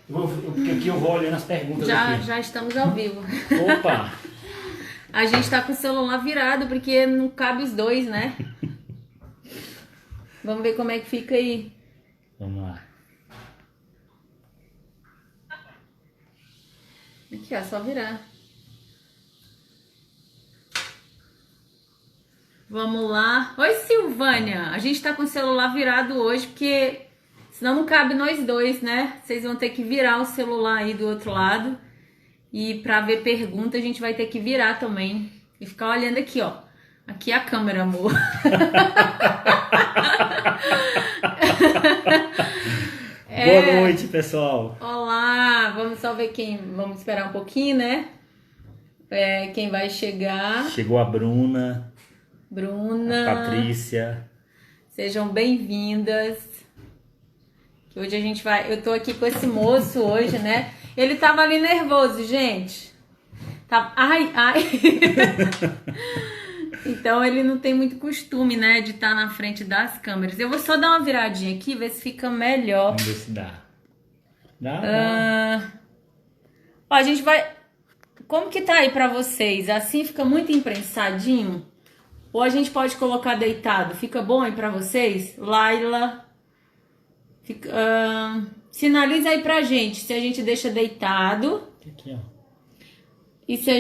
Porque aqui eu vou olhando as perguntas aqui. Já estamos ao vivo. Opa! A gente tá com o celular virado porque não cabe os dois, né? Vamos ver como é que fica aí. Vamos lá. Aqui, ó, só virar. Vamos lá. Oi, Silvânia. A gente tá com o celular virado hoje porque senão não cabe nós dois, né? Vocês vão ter que virar o celular aí do outro lado. E pra ver pergunta a gente vai ter que virar também. E ficar olhando aqui, ó. Aqui é a câmera, amor. Boa noite, pessoal. Olá, vamos só ver quem... Vamos esperar um pouquinho, né? Quem vai chegar. Chegou a Bruna. Bruna. A Patrícia. Sejam bem-vindas. Que hoje a gente vai... Eu tô aqui com esse moço hoje, né? Ele tava ali nervoso, gente. Ai. Então ele não tem muito costume, né, de estar na frente das câmeras. Eu vou só dar uma viradinha aqui, ver se fica melhor. Vamos ver se dá. Dá. Ó, a gente vai... Como que tá aí pra vocês? Assim fica muito imprensadinho? Ou a gente pode colocar deitado? Fica bom aí pra vocês? Laila... Sinaliza aí pra gente se a gente deixa deitado. Aqui, ó. E se a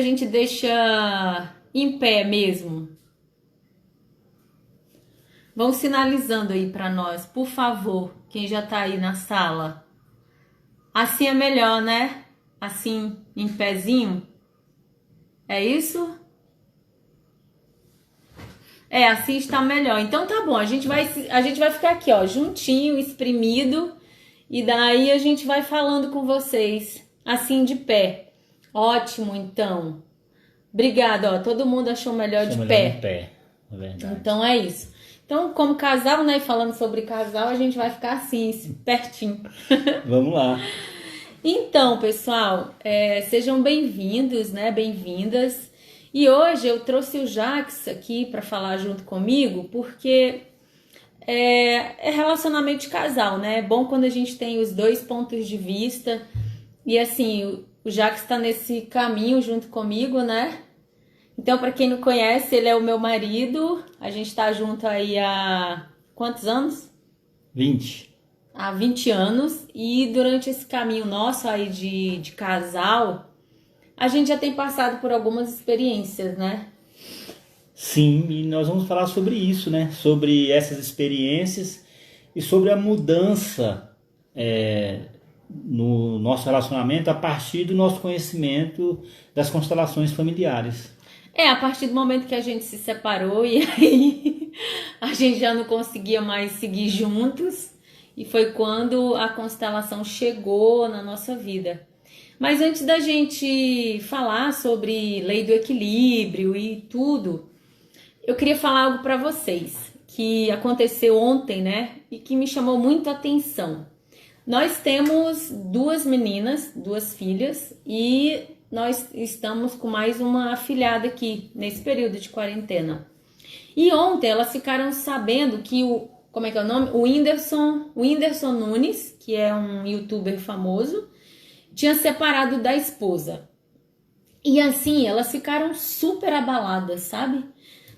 gente deixa em pé mesmo. Vão sinalizando aí pra nós, por favor, quem já tá aí na sala. Assim é melhor, né? Assim, em pezinho. É isso? Assim está melhor. Então tá bom, a gente vai ficar aqui, ó, juntinho, espremido, e daí a gente vai falando com vocês, assim de pé. Ótimo, então. Obrigada, ó, todo mundo achou melhor de pé. De pé, é verdade. Então é isso. Então, como casal, né, falando sobre casal, a gente vai ficar assim, pertinho. Vamos lá. Então, pessoal, sejam bem-vindos, né, bem-vindas. E hoje eu trouxe o Jax aqui para falar junto comigo, porque é relacionamento de casal, né? É bom quando a gente tem os dois pontos de vista. E assim, o Jax está nesse caminho junto comigo, né? Então, para quem não conhece, ele é o meu marido. A gente tá junto aí há quantos anos? 20. Há 20 anos. E durante esse caminho nosso aí de casal, a gente já tem passado por algumas experiências, né? Sim, e nós vamos falar sobre isso, né? Sobre essas experiências e sobre a mudança no nosso relacionamento a partir do nosso conhecimento das constelações familiares. A partir do momento que a gente se separou e aí a gente já não conseguia mais seguir juntos. E foi quando a constelação chegou na nossa vida. Mas antes da gente falar sobre lei do equilíbrio e tudo, eu queria falar algo para vocês que aconteceu ontem, né? E que me chamou muito a atenção. Nós temos duas meninas, duas filhas, e nós estamos com mais uma afilhada aqui nesse período de quarentena. E ontem elas ficaram sabendo que como é que é o nome? O Whindersson Nunes, que é um youtuber famoso, tinha separado da esposa. E assim, elas ficaram super abaladas, sabe?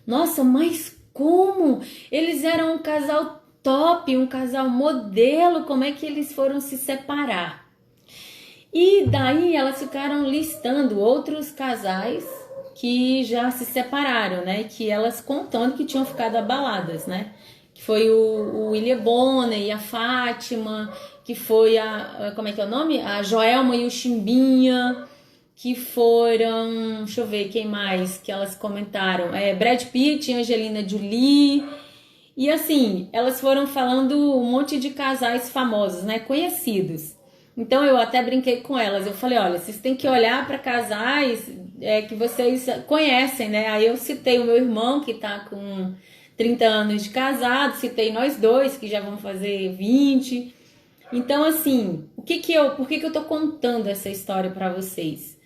Nossa, mas como? Eles eram um casal top, um casal modelo, como é que eles foram se separar? E daí elas ficaram listando outros casais que já se separaram, né? Que elas contando que tinham ficado abaladas, né? Que foi o William Bonner e a Fátima, que foi como é que é o nome? A Joelma e o Chimbinha, que foram, deixa eu ver quem mais que elas comentaram, Brad Pitt e Angelina Jolie, e assim, elas foram falando um monte de casais famosos, né, conhecidos. Então eu até brinquei com elas, eu falei, olha, vocês têm que olhar para casais que vocês conhecem, né, aí eu citei o meu irmão que tá com 30 anos de casado, citei nós dois que já vão fazer 20. Então, assim, por que eu tô contando essa história para vocês?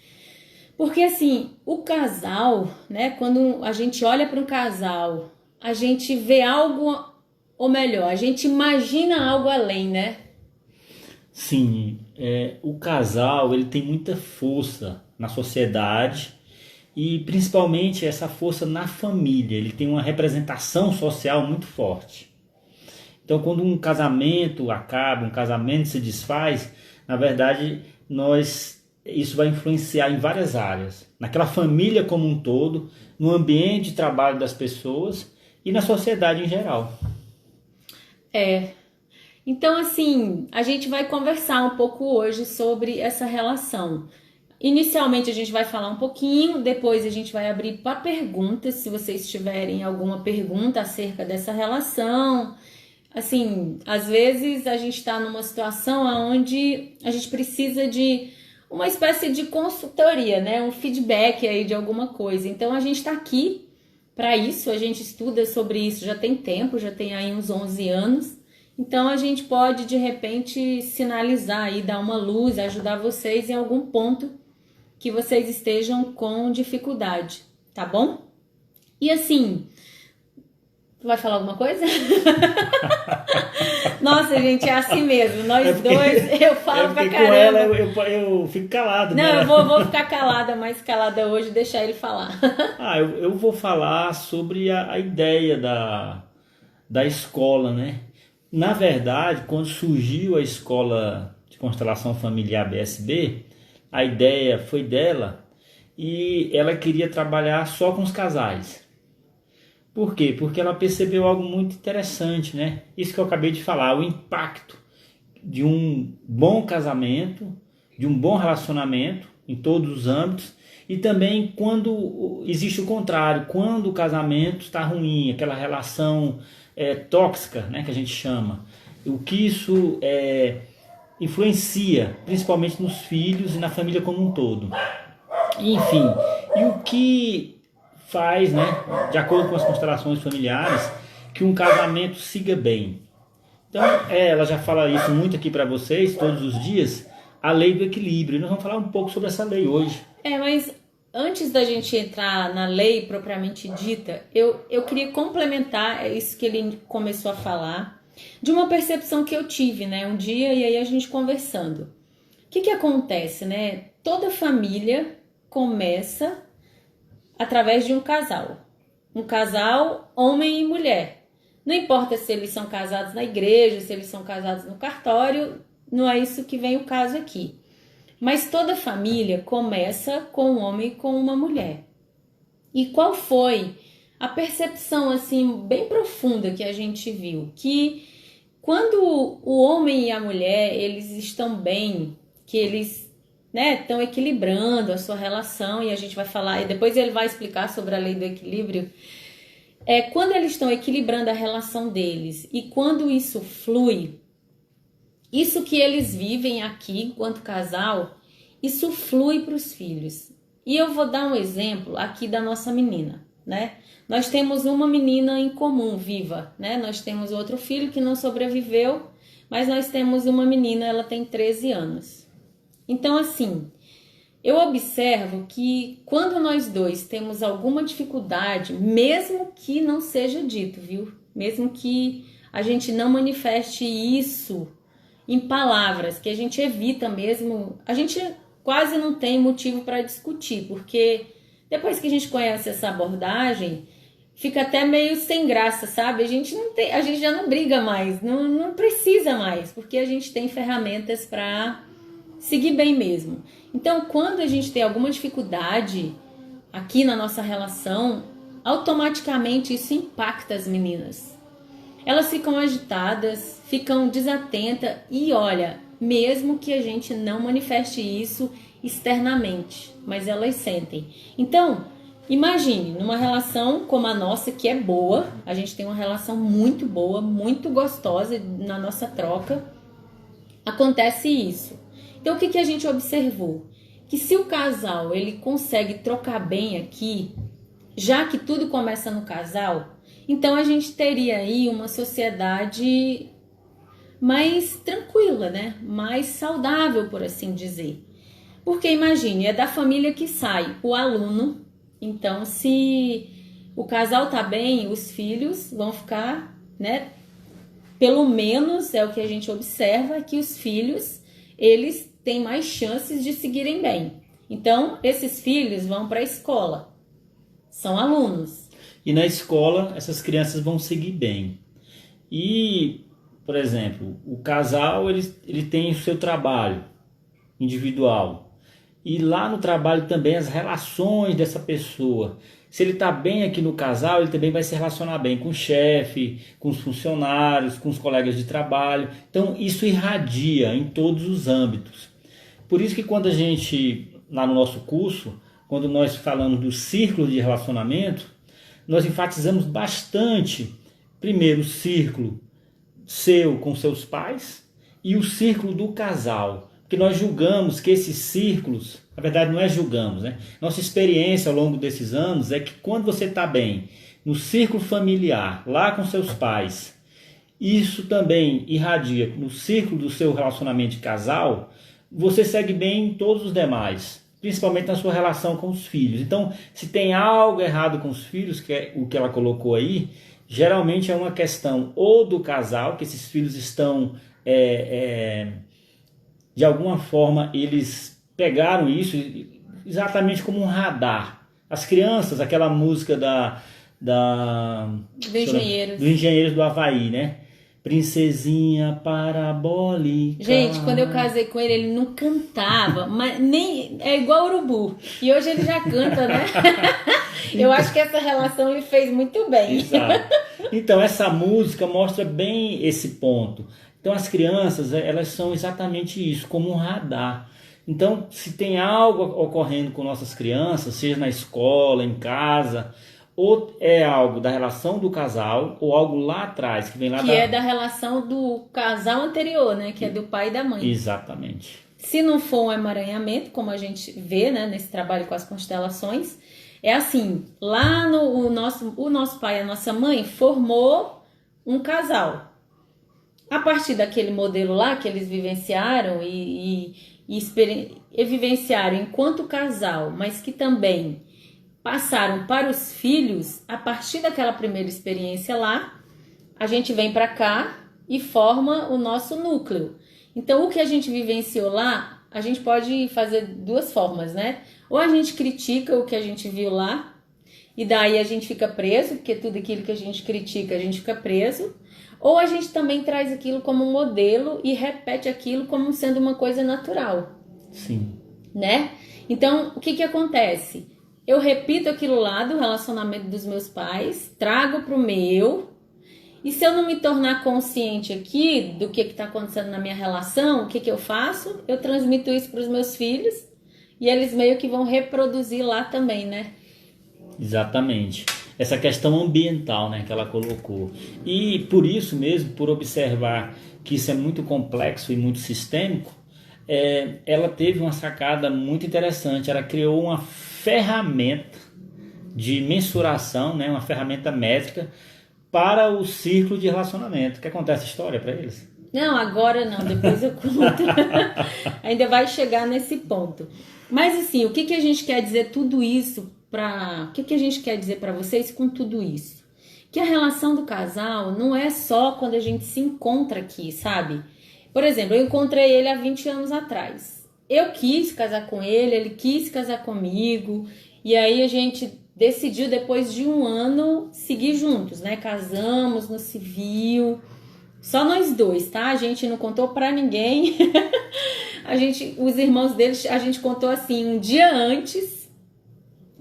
Porque, assim, o casal, né, quando a gente olha para um casal, a gente vê algo, ou melhor, a gente imagina algo além, né? Sim, o casal ele tem muita força na sociedade e principalmente essa força na família. Ele tem uma representação social muito forte. Então, quando um casamento acaba, um casamento se desfaz, na verdade, isso vai influenciar em várias áreas, naquela família como um todo, no ambiente de trabalho das pessoas e na sociedade em geral. É. Então, assim, a gente vai conversar um pouco hoje sobre essa relação. Inicialmente a gente vai falar um pouquinho, depois a gente vai abrir para perguntas, se vocês tiverem alguma pergunta acerca dessa relação. Assim, às vezes a gente está numa situação onde a gente precisa de uma espécie de consultoria, né? Um feedback aí de alguma coisa. Então a gente está aqui para isso, a gente estuda sobre isso já tem tempo, já tem aí uns 11 anos. Então a gente pode de repente sinalizar e dar uma luz, ajudar vocês em algum ponto que vocês estejam com dificuldade, tá bom? E assim, tu vai falar alguma coisa? Nossa, gente, é assim mesmo. Nós dois, eu falo pra caramba. Com ela eu fico calado, Não, né? eu vou ficar calada, mais calada hoje, deixar ele falar. Eu vou falar sobre a ideia da escola, né? Na verdade, quando surgiu a escola de constelação familiar BSB, a ideia foi dela e ela queria trabalhar só com os casais. Por quê? Porque ela percebeu algo muito interessante, né? Isso que eu acabei de falar, o impacto de um bom casamento, de um bom relacionamento em todos os âmbitos, e também quando existe o contrário, quando o casamento está ruim, aquela relação tóxica, né, que a gente chama, o que isso influencia, principalmente nos filhos e na família como um todo. Enfim, e o que faz, né, de acordo com as constelações familiares, que um casamento siga bem. Então, ela já fala isso muito aqui para vocês, todos os dias, a lei do equilíbrio. E nós vamos falar um pouco sobre essa lei hoje. Mas antes da gente entrar na lei propriamente dita, eu queria complementar isso que ele começou a falar, de uma percepção que eu tive, né, um dia, e aí a gente conversando. O que acontece, né? Toda família começa através de um casal. Um casal, homem e mulher. Não importa se eles são casados na igreja, se eles são casados no cartório, não é isso que vem o caso aqui. Mas toda família começa com um homem e com uma mulher. E qual foi a percepção assim bem profunda que a gente viu? Que quando o homem e a mulher eles estão bem, que eles estão equilibrando a sua relação, e a gente vai falar, e depois ele vai explicar sobre a lei do equilíbrio. Quando eles estão equilibrando a relação deles e quando isso flui, isso que eles vivem aqui enquanto casal, isso flui para os filhos. E eu vou dar um exemplo aqui da nossa menina, né? Nós temos uma menina em comum, viva, né? Nós temos outro filho que não sobreviveu, mas nós temos uma menina, ela tem 13 anos. Então, assim, eu observo que quando nós dois temos alguma dificuldade, mesmo que não seja dito, viu? Mesmo que a gente não manifeste isso em palavras, que a gente evita mesmo, a gente quase não tem motivo para discutir, porque depois que a gente conhece essa abordagem, fica até meio sem graça, sabe? A gente já não briga mais, não precisa mais, porque a gente tem ferramentas para seguir bem mesmo. Então, quando a gente tem alguma dificuldade aqui na nossa relação, automaticamente isso impacta as meninas. Elas ficam agitadas, ficam desatentas e olha, mesmo que a gente não manifeste isso externamente, mas elas sentem. Então, imagine, numa relação como a nossa, que é boa, a gente tem uma relação muito boa, muito gostosa na nossa troca, acontece isso. Então, o que a gente observou? Que se o casal ele consegue trocar bem aqui, já que tudo começa no casal, então a gente teria aí uma sociedade mais tranquila, né? Mais saudável, por assim dizer. Porque imagine, é da família que sai o aluno, então se o casal tá bem, os filhos vão ficar, né? Pelo menos é o que a gente observa, que os filhos eles têm mais chances de seguirem bem. Então, esses filhos vão para a escola, são alunos. E na escola, essas crianças vão seguir bem. E, por exemplo, o casal ele tem o seu trabalho individual. E lá no trabalho também as relações dessa pessoa. Se ele está bem aqui no casal, ele também vai se relacionar bem com o chefe, com os funcionários, com os colegas de trabalho. Então isso irradia em todos os âmbitos. Por isso que quando a gente, lá no nosso curso, quando nós falamos do círculo de relacionamento, nós enfatizamos bastante, primeiro, o círculo seu com seus pais e o círculo do casal. Porque nós julgamos que esses círculos, na verdade não é julgamos, né? Nossa experiência ao longo desses anos é que quando você está bem no círculo familiar, lá com seus pais, isso também irradia no círculo do seu relacionamento de casal, você segue bem em todos os demais, principalmente na sua relação com os filhos. Então, se tem algo errado com os filhos, que é o que ela colocou aí, geralmente é uma questão ou do casal, que esses filhos estão... de alguma forma eles pegaram isso exatamente como um radar. As crianças, aquela música Do Engenheiros do Havaí, né? Princesinha parabólica. Gente, quando eu casei com ele, ele não cantava, mas nem é igual urubu. E hoje ele já canta, né? Eu acho que essa relação lhe fez muito bem. Exato. Então essa música mostra bem esse ponto. Então as crianças, elas são exatamente isso, como um radar. Então se tem algo ocorrendo com nossas crianças, seja na escola, em casa, ou é algo da relação do casal, ou algo lá atrás, que vem lá é da relação do casal anterior, né? Que é do pai e da mãe. Exatamente. Se não for um emaranhamento, como a gente vê, né, nesse trabalho com as constelações, é assim, lá no o nosso pai e a nossa mãe formou um casal. A partir daquele modelo lá que eles vivenciaram e vivenciaram enquanto casal, mas que também passaram para os filhos, a partir daquela primeira experiência lá, a gente vem para cá e forma o nosso núcleo. Então, o que a gente vivenciou lá, a gente pode fazer duas formas, né? Ou a gente critica o que a gente viu lá, e daí a gente fica preso, porque tudo aquilo que a gente critica, a gente fica preso. Ou a gente também traz aquilo como um modelo e repete aquilo como sendo uma coisa natural. Sim. Né? Então, o que acontece? Eu repito aquilo lá do relacionamento dos meus pais, trago para o meu, e se eu não me tornar consciente aqui do que está acontecendo na minha relação, o que eu faço? Eu transmito isso para os meus filhos, e eles meio que vão reproduzir lá também, né? Exatamente. Essa questão ambiental, né, que ela colocou. E por isso mesmo, por observar que isso é muito complexo e muito sistêmico, ela teve uma sacada muito interessante. Ela criou uma ferramenta de mensuração, né, uma ferramenta métrica para o círculo de relacionamento. Quer contar essa história para eles? Não, agora não, depois eu conto. Ainda vai chegar nesse ponto. Mas assim, o que a gente quer dizer tudo isso? O que a gente quer dizer para vocês com tudo isso? Que a relação do casal não é só quando a gente se encontra aqui, sabe? Por exemplo, eu encontrei ele há 20 anos atrás. Eu quis casar com ele, ele quis casar comigo. E aí a gente decidiu, depois de um ano, seguir juntos, né? Casamos no civil. Só nós dois, tá? A gente não contou pra ninguém. Os irmãos deles, a gente contou assim, um dia antes.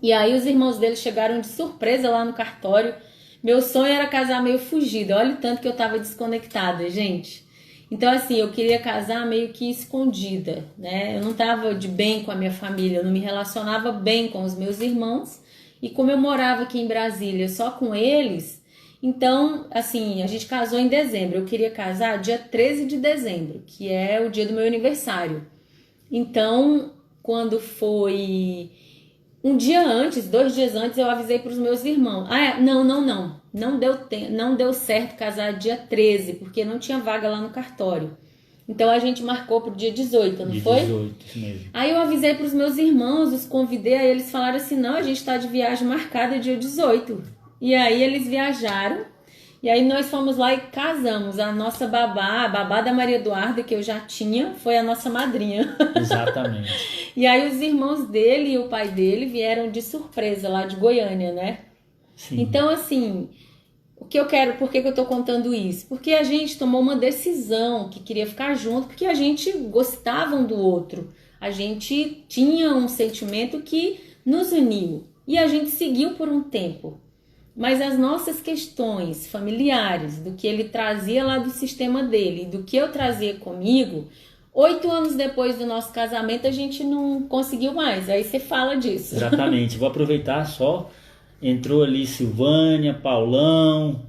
E aí os irmãos dele chegaram de surpresa lá no cartório. Meu sonho era casar meio fugido. Olha o tanto que eu tava desconectada, gente. Então assim, eu queria casar meio que escondida, né? Eu não tava de bem com a minha família, eu não me relacionava bem com os meus irmãos. E como eu morava aqui em Brasília só com eles, então assim, a gente casou em dezembro. Eu queria casar dia 13 de dezembro, que é o dia do meu aniversário. Então, quando foi... um dia antes, 2 dias antes, eu avisei para os meus irmãos. Não deu certo casar dia 13, porque não tinha vaga lá no cartório. Então a gente marcou pro dia 18, não foi? 18, isso mesmo. Aí eu avisei para os meus irmãos, os convidei, aí eles falaram assim, não, a gente tá de viagem marcada dia 18. E aí eles viajaram, E aí nós fomos lá e casamos. A nossa babá, a babá da Maria Eduarda, que eu já tinha, foi a nossa madrinha. Exatamente. E aí os irmãos dele e o pai dele vieram de surpresa lá de Goiânia, né? Sim, Então, assim, o que eu quero, por que que eu tô contando isso? Porque a gente tomou uma decisão que queria ficar junto, porque a gente gostava um do outro. A gente tinha um sentimento que nos uniu e a gente seguiu por um tempo. Mas as nossas questões familiares, do que ele trazia lá do sistema dele, do que eu trazia comigo, 8 anos depois do nosso casamento a gente não conseguiu mais. Aí você fala disso. exatamente. Vou aproveitar só. Entrou ali Silvânia, Paulão,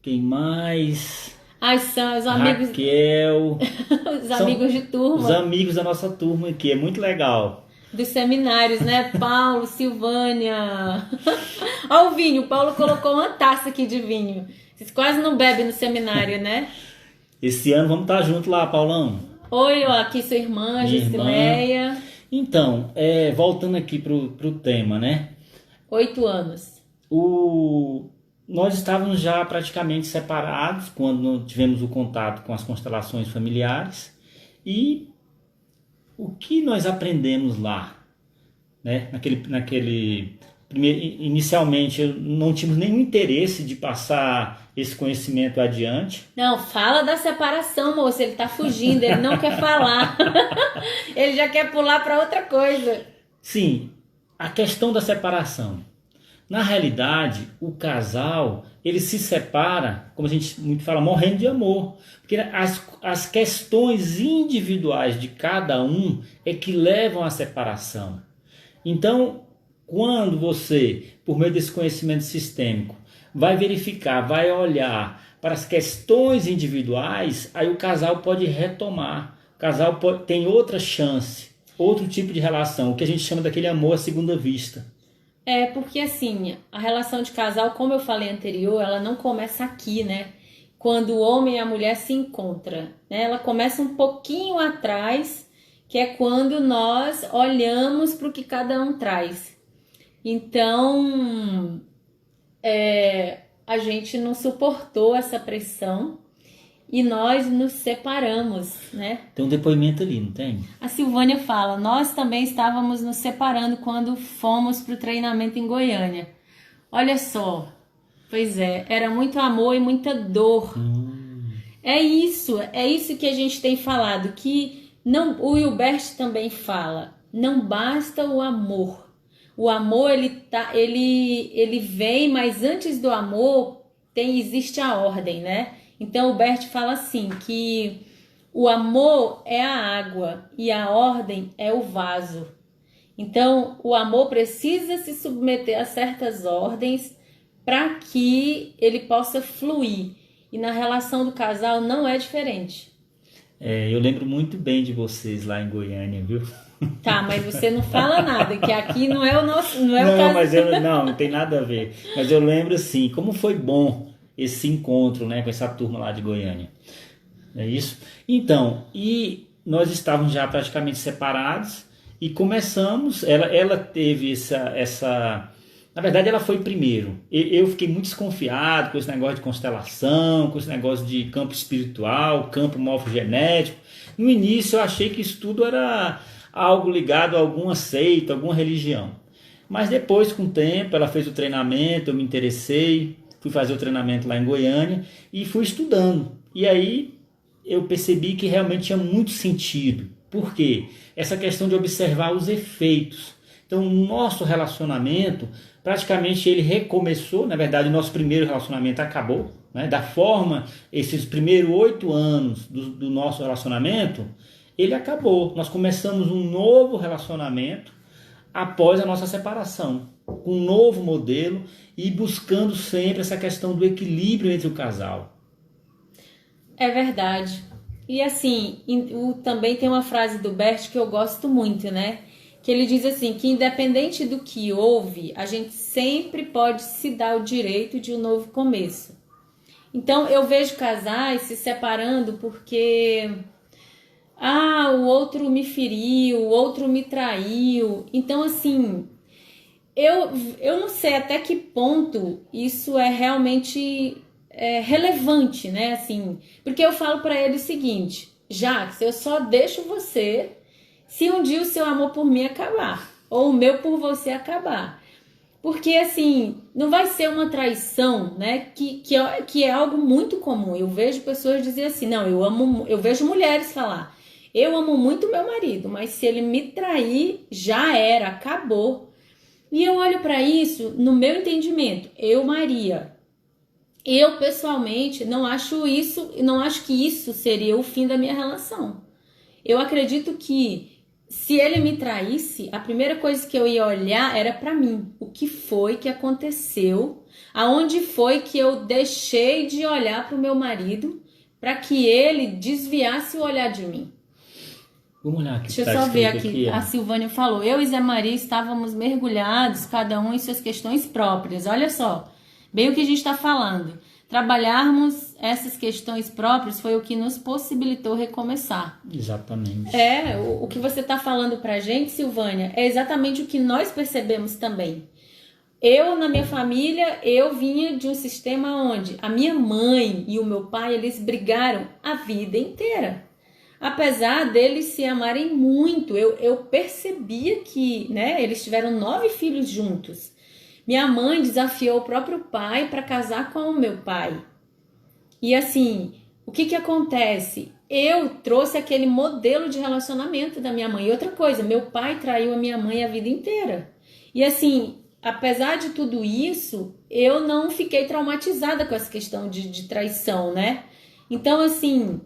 quem mais? Ai, são os amigos, Raquel. os São amigos de os turma amigos da nossa turma aqui, é muito legal. dos seminários, né? Paulo, Silvânia. Ó o vinho, o Paulo colocou uma taça aqui de vinho. Vocês quase não bebem no seminário, né? Esse ano vamos estar junto lá, Paulão. Oi, ó, aqui sua irmã, Minha irmã. Gisileia. Então, voltando aqui pro tema, né? 8 anos. Nós estávamos já praticamente separados quando tivemos o contato com as constelações familiares. E o que nós aprendemos lá, né? Inicialmente eu não tínhamos nenhum interesse de passar esse conhecimento adiante. Não, fala da separação, moço. Ele tá fugindo, ele não quer falar. Ele já quer pular para outra coisa. Sim, a questão da separação. Na realidade, o casal, ele se separa, como a gente muito fala, morrendo de amor. Porque as questões individuais de cada um é que levam à separação. Então, quando você, por meio desse conhecimento sistêmico, vai verificar, vai olhar para as questões individuais, aí o casal pode retomar. O casal tem outra chance, outro tipo de relação, o que a gente chama daquele amor à segunda vista. É, porque assim, a relação de casal, como eu falei anterior, ela não começa aqui, né? Quando o homem e a mulher se encontram, né? Ela começa um pouquinho atrás, que é quando nós olhamos para o que cada um traz. Então, a gente não suportou essa pressão e nós nos separamos, né? Tem um depoimento ali, não tem? A Silvânia fala, nós também estávamos nos separando quando fomos para o treinamento em Goiânia. Olha só, pois é, era muito amor e muita dor. É isso que a gente tem falado, que não, o Hilbert também fala, não basta o amor. O amor, ele vem, mas antes do amor existe a ordem, né? Então o Bert fala assim, que o amor é a água e a ordem é o vaso. Então o amor precisa se submeter a certas ordens para que ele possa fluir. E na relação do casal não é diferente. Eu lembro muito bem de vocês lá em Goiânia, viu? Tá, mas você não fala nada, que aqui não é o nosso, não é o Não, caso. mas não tem nada a ver. Mas eu lembro assim, como foi bom esse encontro, né, com essa turma lá de Goiânia. É isso? Então, e nós estávamos já praticamente separados e começamos, ela teve essa na verdade ela foi primeiro. Eu fiquei muito desconfiado com esse negócio de constelação, com esse negócio de campo espiritual, campo morfogenético. No início eu achei que isso tudo era algo ligado a alguma seita, alguma religião. Mas depois, com o tempo, ela fez o treinamento, eu me interessei, fui fazer o treinamento lá em Goiânia e fui estudando. E aí eu percebi que realmente tinha muito sentido. Por quê? Essa questão de observar os efeitos. Então, o nosso relacionamento, praticamente ele recomeçou. Na verdade, o nosso primeiro relacionamento acabou. Né? Da forma, esses primeiros 8 anos do nosso relacionamento, ele acabou. Nós começamos um novo relacionamento após a nossa separação, com um novo modelo e buscando sempre essa questão do equilíbrio entre o casal. É verdade. E assim, também tem uma frase do Bert que eu gosto muito, né? Que ele diz assim, que independente do que houve, a gente sempre pode se dar o direito de um novo começo. Então eu vejo casais se separando porque o outro me feriu, o outro me traiu. Então assim, eu não sei até que ponto isso é realmente relevante, né? Assim, porque eu falo para ele o seguinte: Jacques, eu só deixo você se um dia o seu amor por mim acabar, ou o meu por você acabar. Porque, assim, não vai ser uma traição, né? Que é algo muito comum. Eu vejo pessoas dizer assim, não, eu vejo mulheres falar, eu amo muito meu marido, mas se ele me trair, já era, acabou. E eu olho para isso, no meu entendimento, Maria, eu pessoalmente não acho que isso seria o fim da minha relação. Eu acredito que se ele me traísse, a primeira coisa que eu ia olhar era para mim. O que foi que aconteceu? Aonde foi que eu deixei de olhar para o meu marido para que ele desviasse o olhar de mim? Vamos olhar aqui. Deixa eu só ver aqui. A Silvânia falou: eu e Zé Maria estávamos mergulhados, cada um em suas questões próprias. Olha só, bem o que a gente está falando. Trabalharmos essas questões próprias foi o que nos possibilitou recomeçar. Exatamente. O que você está falando pra gente, Silvânia, é exatamente o que nós percebemos também. Eu, na minha família, eu vinha de um sistema onde a minha mãe e o meu pai, eles brigaram a vida inteira. Apesar deles se amarem muito, eu percebia que, né, eles tiveram 9 filhos juntos. Minha mãe desafiou o próprio pai para casar com o meu pai. E assim, o que acontece? Eu trouxe aquele modelo de relacionamento da minha mãe. E outra coisa, meu pai traiu a minha mãe a vida inteira. E assim, apesar de tudo isso, eu não fiquei traumatizada com essa questão de traição, né? Então, assim,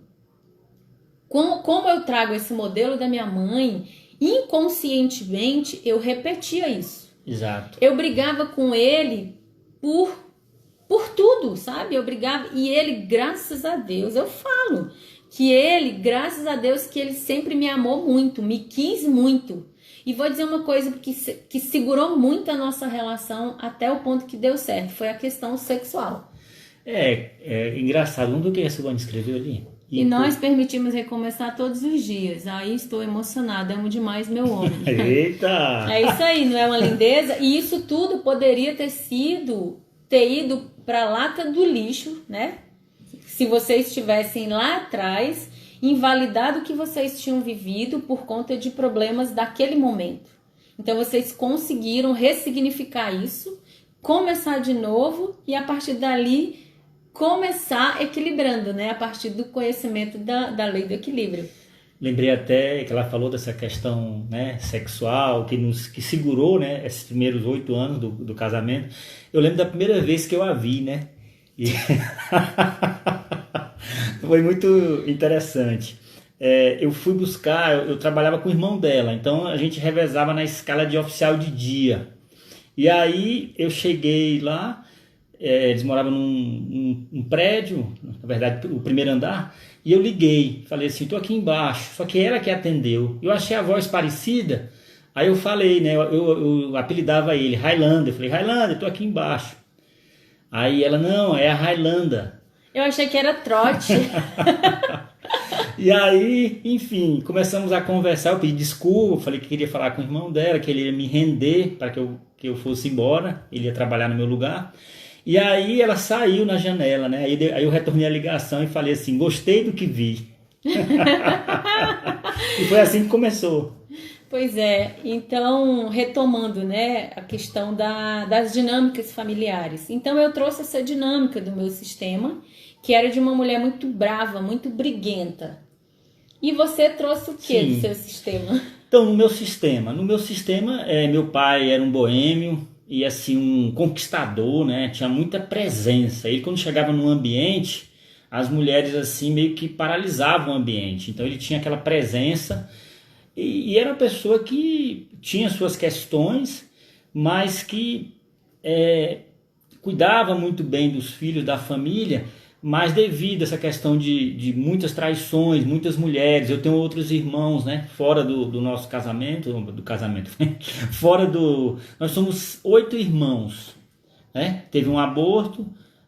como eu trago esse modelo da minha mãe, inconscientemente eu repetia isso. Exato. Eu brigava com ele por tudo, sabe? Eu brigava, e ele, graças a Deus, eu falo que ele, graças a Deus, que ele sempre me amou muito, me quis muito. E vou dizer uma coisa que segurou muito a nossa relação até o ponto que deu certo, foi a questão sexual. É engraçado, vamos ver o que a Silvana escreveu ali. E nós permitimos recomeçar todos os dias. Aí estou emocionada, amo demais meu homem. Eita! É isso aí, não é uma lindeza? E isso tudo poderia ter ido para a lata do lixo, né? Se vocês estivessem lá atrás, invalidado o que vocês tinham vivido por conta de problemas daquele momento. Então vocês conseguiram ressignificar isso, começar de novo e a partir dali começar equilibrando, né? A partir do conhecimento da lei do equilíbrio. Lembrei até que ela falou dessa questão, né, sexual, que segurou, né, esses primeiros 8 anos do casamento. Eu lembro da primeira vez que eu a vi, né? E foi muito interessante. Eu fui buscar, eu trabalhava com o irmão dela, então a gente revezava na escala de oficial de dia. E aí eu cheguei lá, eles moravam num prédio, na verdade o primeiro andar, e eu liguei, falei assim, tô aqui embaixo, só que ela que atendeu. Eu achei a voz parecida, aí eu falei, né, eu apelidava ele, Highlander, eu falei, Highlander, tô aqui embaixo. Aí ela, não, é a Highlander. Eu achei que era trote. E aí, enfim, começamos a conversar, eu pedi desculpa, falei que queria falar com o irmão dela, que ele ia me render para que eu fosse embora, ele ia trabalhar no meu lugar. E aí ela saiu na janela, né? Aí eu retornei a ligação e falei assim, gostei do que vi. E foi assim que começou. Pois é, então retomando, né, a questão das dinâmicas familiares. Então eu trouxe essa dinâmica do meu sistema, que era de uma mulher muito brava, muito briguenta. E você trouxe o que do seu sistema? Então, no meu sistema, meu pai era um boêmio e assim um conquistador, né? Tinha muita presença. Ele quando chegava no ambiente, as mulheres assim meio que paralisavam o ambiente. Então ele tinha aquela presença e era uma pessoa que tinha suas questões, mas que cuidava muito bem dos filhos, da família. Mas devido a essa questão de muitas traições, muitas mulheres, eu tenho outros irmãos, né, fora do nosso casamento, nós somos 8 irmãos, né, teve um aborto,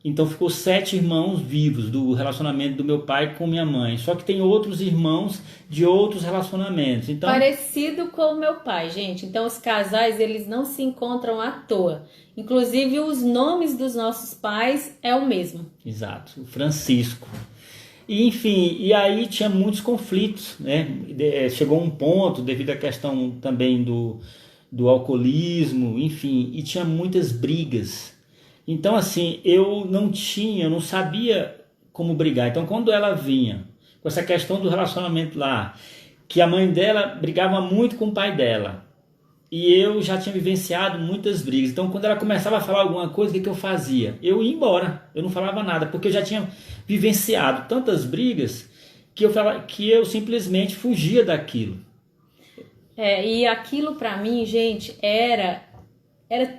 Então ficou 7 irmãos vivos do relacionamento do meu pai com minha mãe. Só que tem outros irmãos de outros relacionamentos. Então, Parecido com o meu pai, gente. Então os casais, eles não se encontram à toa. Inclusive os nomes dos nossos pais é o mesmo. exato, o Francisco. E, enfim, e aí tinha muitos conflitos, né? Chegou um ponto, devido à questão também do alcoolismo, enfim, e tinha muitas brigas. Então, assim, eu não sabia como brigar. Então, quando ela vinha com essa questão do relacionamento lá, que a mãe dela brigava muito com o pai dela, e eu já tinha vivenciado muitas brigas. Então, quando ela começava a falar alguma coisa, o que eu fazia? Eu ia embora, eu não falava nada, porque eu já tinha vivenciado tantas brigas que eu simplesmente fugia daquilo. E aquilo pra mim, gente, era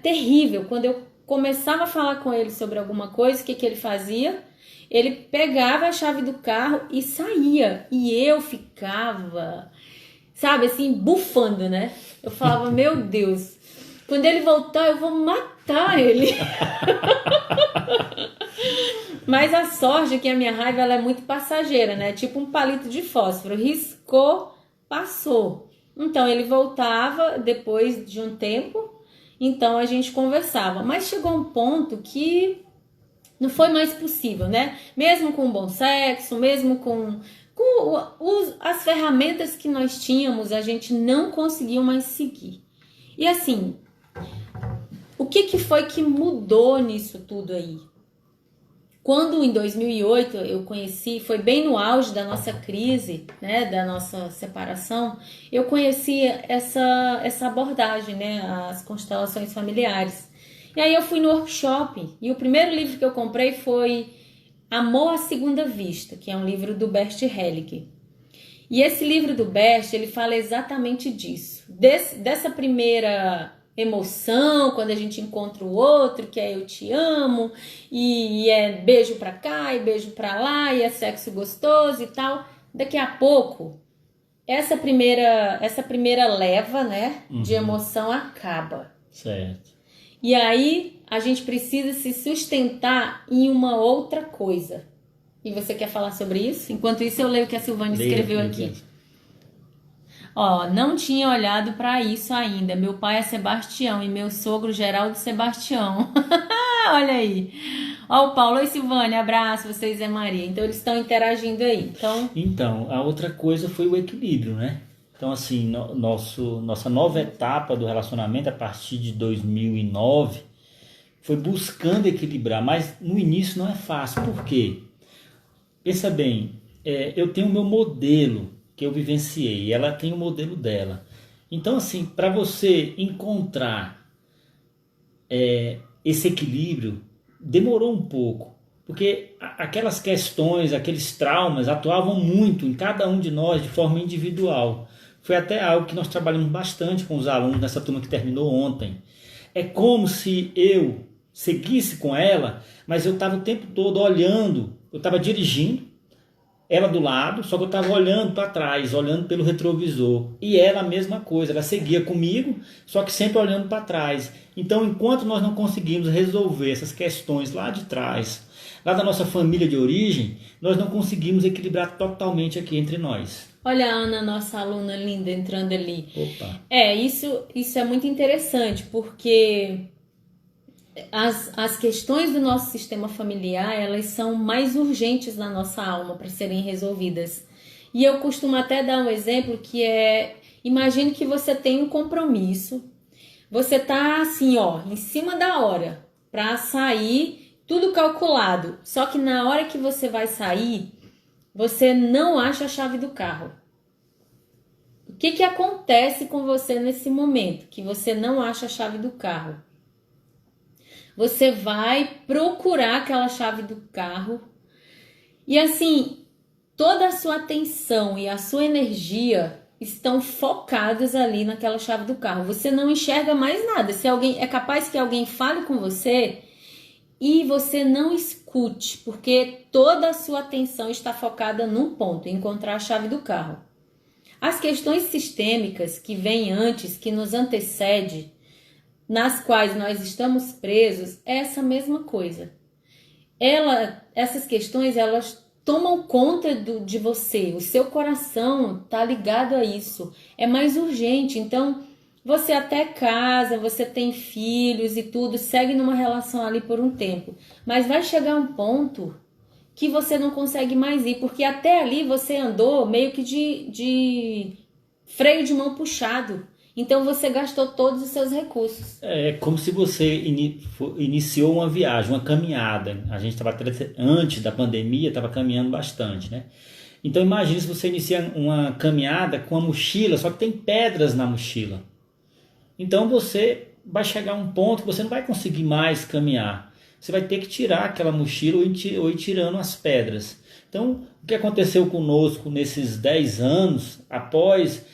terrível. Quando eu começava a falar com ele sobre alguma coisa, o que ele fazia? Ele pegava a chave do carro e saía. E eu ficava, sabe, assim, bufando, né? Eu falava, meu Deus, quando ele voltar, eu vou matar ele. Mas a sorte é que a minha raiva ela é muito passageira, né? Tipo um palito de fósforo. Riscou, passou. Então ele voltava depois de um tempo, então a gente conversava. Mas chegou um ponto que não foi mais possível, né? Mesmo com bom sexo, mesmo com as ferramentas que nós tínhamos, a gente não conseguiu mais seguir. E assim, o que foi que mudou nisso tudo aí? Quando em 2008 eu conheci, foi bem no auge da nossa crise, né, da nossa separação, eu conheci essa abordagem, né, as constelações familiares. E aí eu fui no workshop e o primeiro livro que eu comprei foi Amor à Segunda Vista, que é um livro do Bert Hellinger. E esse livro do Bert, ele fala exatamente disso, dessa primeira emoção, quando a gente encontra o outro, que é eu te amo, e é beijo pra cá e beijo pra lá, e é sexo gostoso e tal. Daqui a pouco, essa primeira leva, né, de emoção acaba. Certo. E aí, a gente precisa se sustentar em uma outra coisa. E você quer falar sobre isso? Enquanto isso, eu leio o que a Silvana escreveu aqui. Ó, não tinha olhado para isso ainda. Meu pai é Sebastião e meu sogro Geraldo Sebastião. Olha aí. Ó, o Paulo e Silvânia, abraço, vocês é Maria. Então eles estão interagindo aí. Então, a outra coisa foi o equilíbrio, né? Então, assim, nossa nova etapa do relacionamento a partir de 2009 foi buscando equilibrar, mas no início não é fácil. Por quê? Pensa bem, eu tenho o meu modelo que eu vivenciei, ela tem o modelo dela. Então, assim, para você encontrar esse equilíbrio, demorou um pouco, porque aquelas questões, aqueles traumas atuavam muito em cada um de nós de forma individual. Foi até algo que nós trabalhamos bastante com os alunos nessa turma que terminou ontem. É como se eu seguisse com ela, mas eu estava o tempo todo olhando, eu estava dirigindo, ela do lado, só que eu estava olhando para trás, olhando pelo retrovisor. E ela a mesma coisa, ela seguia comigo, só que sempre olhando para trás. Então, enquanto nós não conseguimos resolver essas questões lá de trás, lá da nossa família de origem, nós não conseguimos equilibrar totalmente aqui entre nós. Olha a Ana, nossa aluna linda, entrando ali. Opa. Isso é muito interessante, porque as questões do nosso sistema familiar, elas são mais urgentes na nossa alma para serem resolvidas. E eu costumo até dar um exemplo que imagine que você tem um compromisso, você tá assim, ó, em cima da hora para sair, tudo calculado. Só que na hora que você vai sair, você não acha a chave do carro. O que acontece com você nesse momento que você não acha a chave do carro? Você vai procurar aquela chave do carro e assim, toda a sua atenção e a sua energia estão focadas ali naquela chave do carro. Você não enxerga mais nada. É capaz que alguém fale com você e você não escute, porque toda a sua atenção está focada num ponto, em encontrar a chave do carro. As questões sistêmicas que vêm antes, que nos antecede, nas quais nós estamos presos, é essa mesma coisa. essas questões, elas tomam conta de você. O seu coração tá ligado a isso. É mais urgente. Então, você até casa, você tem filhos e tudo, segue numa relação ali por um tempo. Mas vai chegar um ponto que você não consegue mais ir, porque até ali você andou meio que de freio de mão puxado. Então você gastou todos os seus recursos. É como se você iniciou uma viagem, uma caminhada. A gente estava, antes da pandemia, estava caminhando bastante, né? Então imagine se você inicia uma caminhada com a mochila, só que tem pedras na mochila. Então você vai chegar a um ponto que você não vai conseguir mais caminhar. Você vai ter que tirar aquela mochila ou ir tirando as pedras. Então, o que aconteceu conosco nesses 10 anos, após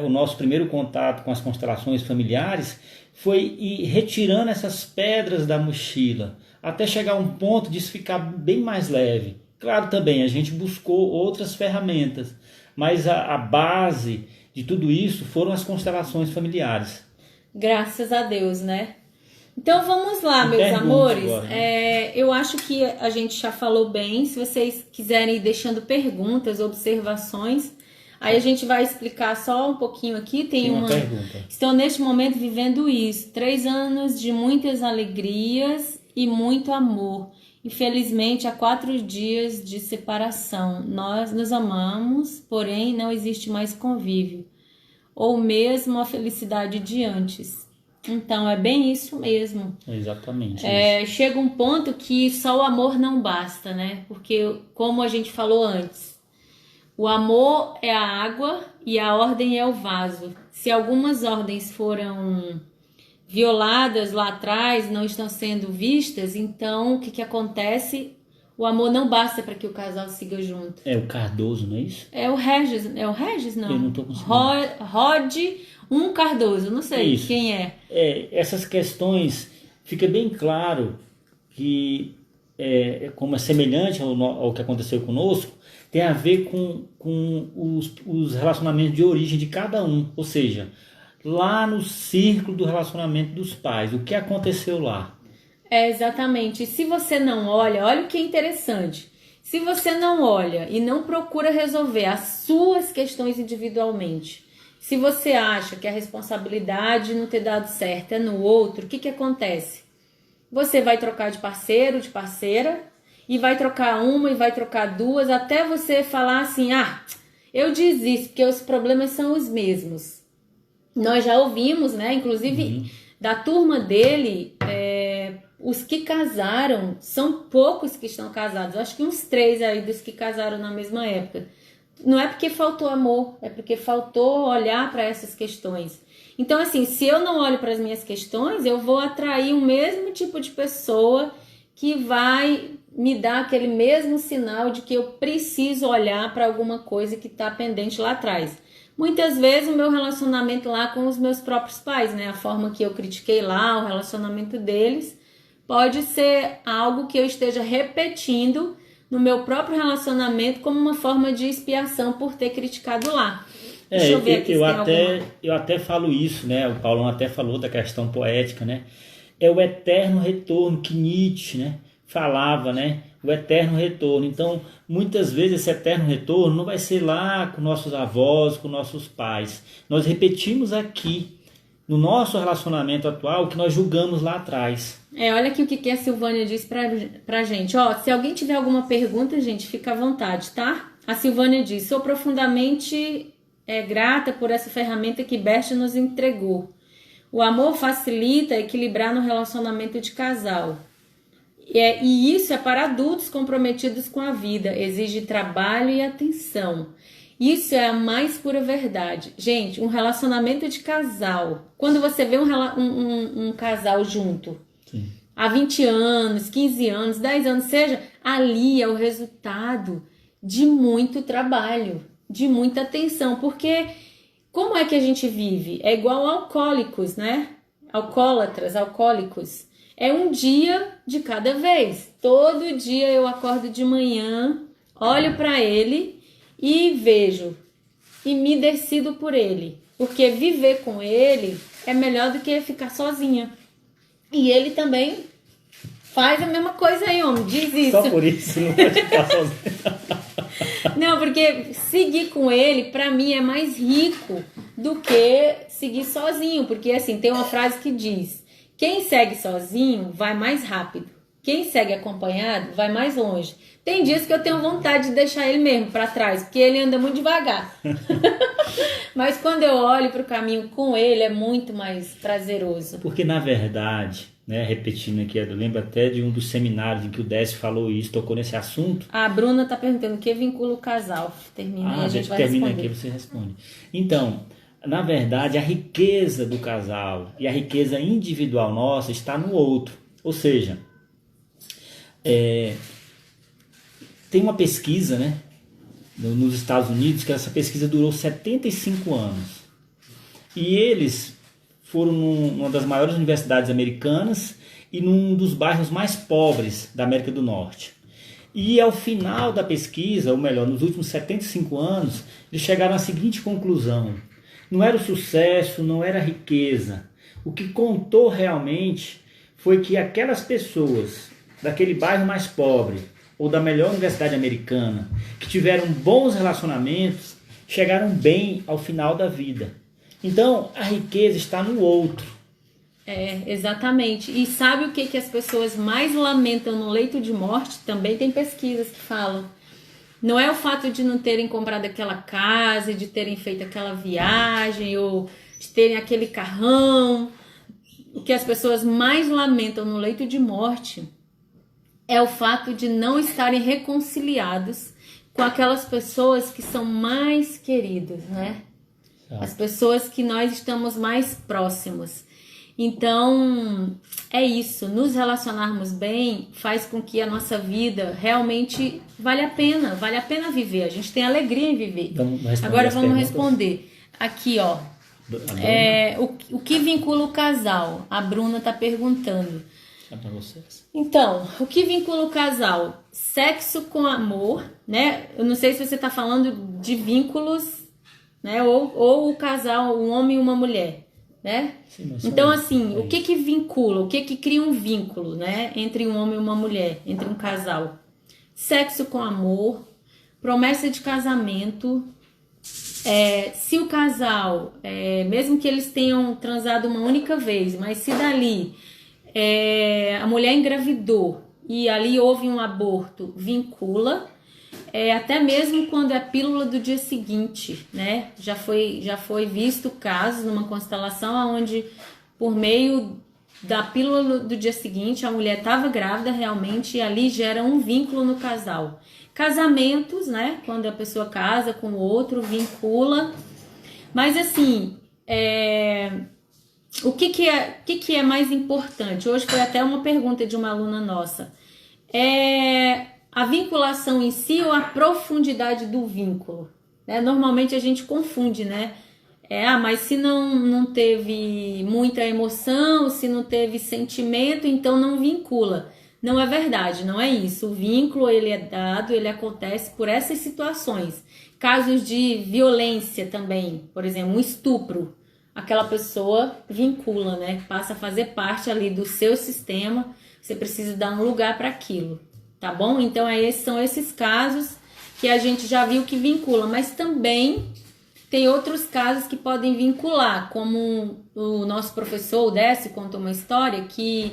o nosso primeiro contato com as constelações familiares, foi ir retirando essas pedras da mochila, até chegar a um ponto de isso ficar bem mais leve. Claro, também a gente buscou outras ferramentas, mas a base de tudo isso foram as constelações familiares. Graças a Deus, né? Então vamos lá, meus amores. Agora, né? Eu acho que a gente já falou bem. Se vocês quiserem ir deixando perguntas, observações, aí a gente vai explicar só um pouquinho aqui. Tem uma pergunta. Estou neste momento vivendo isso. 3 anos de muitas alegrias e muito amor. Infelizmente, há 4 dias de separação. Nós nos amamos, porém não existe mais convívio. Ou mesmo a felicidade de antes. Então, é bem isso mesmo. Exatamente. Chega um ponto que só o amor não basta, né? Porque, como a gente falou antes, o amor é a água e a ordem é o vaso. Se algumas ordens foram violadas lá atrás, não estão sendo vistas, então o que acontece? O amor não basta para que o casal siga junto. É o Cardoso, não é isso? É o Regis, não? Eu não estou conseguindo. Rod Cardoso, não sei quem é. Essas questões, fica bem claro que, como é semelhante ao que aconteceu conosco, tem a ver com os relacionamentos de origem de cada um. Ou seja, lá no círculo do relacionamento dos pais, o que aconteceu lá? Exatamente. Se você não olha o que é interessante. Se você não olha e não procura resolver as suas questões individualmente, se você acha que a responsabilidade de não ter dado certo é no outro, o que acontece? Você vai trocar de parceiro, de parceira, e vai trocar uma e vai trocar duas, até você falar assim, eu desisto, porque os problemas são os mesmos. Nós já ouvimos, né, inclusive da turma dele, os que casaram, são poucos que estão casados, acho que uns 3 aí dos que casaram na mesma época. Não é porque faltou amor, é porque faltou olhar para essas questões. Então, assim, se eu não olho para as minhas questões, eu vou atrair o mesmo tipo de pessoa que vai me dar aquele mesmo sinal de que eu preciso olhar para alguma coisa que está pendente lá atrás. Muitas vezes o meu relacionamento lá com os meus próprios pais, né? A forma que eu critiquei lá, o relacionamento deles, pode ser algo que eu esteja repetindo no meu próprio relacionamento como uma forma de expiação por ter criticado lá. Deixa eu ver aqui eu até falo isso, né? O Paulão até falou da questão poética, né? É o eterno retorno que Nietzsche, né, falava, né? O eterno retorno. Então, muitas vezes esse eterno retorno não vai ser lá com nossos avós, com nossos pais. Nós repetimos aqui, no nosso relacionamento atual, o que nós julgamos lá atrás. Olha aqui o que a Silvânia diz pra gente. Se alguém tiver alguma pergunta, gente, fica à vontade, tá? A Silvânia diz, sou profundamente grata por essa ferramenta que Bert nos entregou. O amor facilita equilibrar no relacionamento de casal. E isso é para adultos comprometidos com a vida. Exige trabalho e atenção. Isso é a mais pura verdade. Gente, um relacionamento de casal. Quando você vê um casal junto, sim, há 20 anos, 15 anos, 10 anos, seja, ali é o resultado de muito trabalho, de muita atenção. Porque como é que a gente vive? É igual alcoólicos, né? Alcoólicos. É um dia de cada vez. Todo dia eu acordo de manhã, olho para ele e vejo e me decido por ele. Porque viver com ele é melhor do que ficar sozinha. E ele também Faz a mesma coisa aí, homem. Diz isso. Só por isso não pode ficar sozinho. Não, porque seguir com ele, pra mim, é mais rico do que seguir sozinho. Porque, assim, tem uma frase que diz: quem segue sozinho vai mais rápido. Quem segue acompanhado vai mais longe. Tem dias que eu tenho vontade de deixar ele mesmo pra trás, porque ele anda muito devagar. Mas quando eu olho pro caminho com ele, é muito mais prazeroso. Porque, na verdade, né, repetindo aqui, eu lembro até de um dos seminários em que o Décio falou isso, tocou nesse assunto. A Bruna tá perguntando o que vincula o casal. Termina e a gente vai termina responder. aqui, você responde. Então, na verdade, a riqueza do casal e a riqueza individual nossa está no outro. Ou seja, tem uma pesquisa, né, nos Estados Unidos, que essa pesquisa durou 75 anos. E eles foram numa das maiores universidades americanas e num dos bairros mais pobres da América do Norte. E ao final da pesquisa, ou melhor, nos últimos 75 anos, eles chegaram à seguinte conclusão: não era o sucesso, não era a riqueza. O que contou realmente foi que aquelas pessoas daquele bairro mais pobre, ou da melhor universidade americana, que tiveram bons relacionamentos, chegaram bem ao final da vida. Então, a riqueza está no outro. Exatamente. E sabe o que as pessoas mais lamentam no leito de morte? Também tem pesquisas que falam. Não é o fato de não terem comprado aquela casa, de terem feito aquela viagem, ou de terem aquele carrão. O que as pessoas mais lamentam no leito de morte é o fato de não estarem reconciliados com aquelas pessoas que são mais queridas, né? As pessoas que nós estamos mais próximos. Então, é isso. Nos relacionarmos bem faz com que a nossa vida realmente vale a pena viver. A gente tem alegria em viver. Agora vamos responder. Aqui, ó. O que vincula o casal? A Bruna tá perguntando. É para vocês. Então, o que vincula o casal? Sexo com amor, né? Eu não sei se você tá falando de vínculos, né? Ou o casal, um homem e uma mulher, né? Sim, então, assim, o que vincula, o que cria um vínculo, né? Entre um homem e uma mulher, entre um casal? Sexo com amor, promessa de casamento. Se o casal, mesmo que eles tenham transado uma única vez, mas se dali a mulher engravidou e ali houve um aborto, vincula. Até mesmo quando é pílula do dia seguinte, né? Já foi visto casos numa constelação onde, por meio da pílula do dia seguinte, a mulher estava grávida realmente e ali gera um vínculo no casal. Casamentos, né? Quando a pessoa casa com o outro, vincula. Mas assim, o que é mais importante? Hoje foi até uma pergunta de uma aluna nossa. A vinculação em si ou a profundidade do vínculo? Normalmente a gente confunde, né? Mas se não teve muita emoção, se não teve sentimento, então não vincula. Não é verdade, não é isso. O vínculo, ele é dado, ele acontece por essas situações. Casos de violência também, por exemplo, um estupro. Aquela pessoa vincula, né? Passa a fazer parte ali do seu sistema, você precisa dar um lugar para aquilo. Tá bom? Então, são esses casos que a gente já viu que vincula, mas também tem outros casos que podem vincular, como o nosso professor, o Décio, contou uma história que...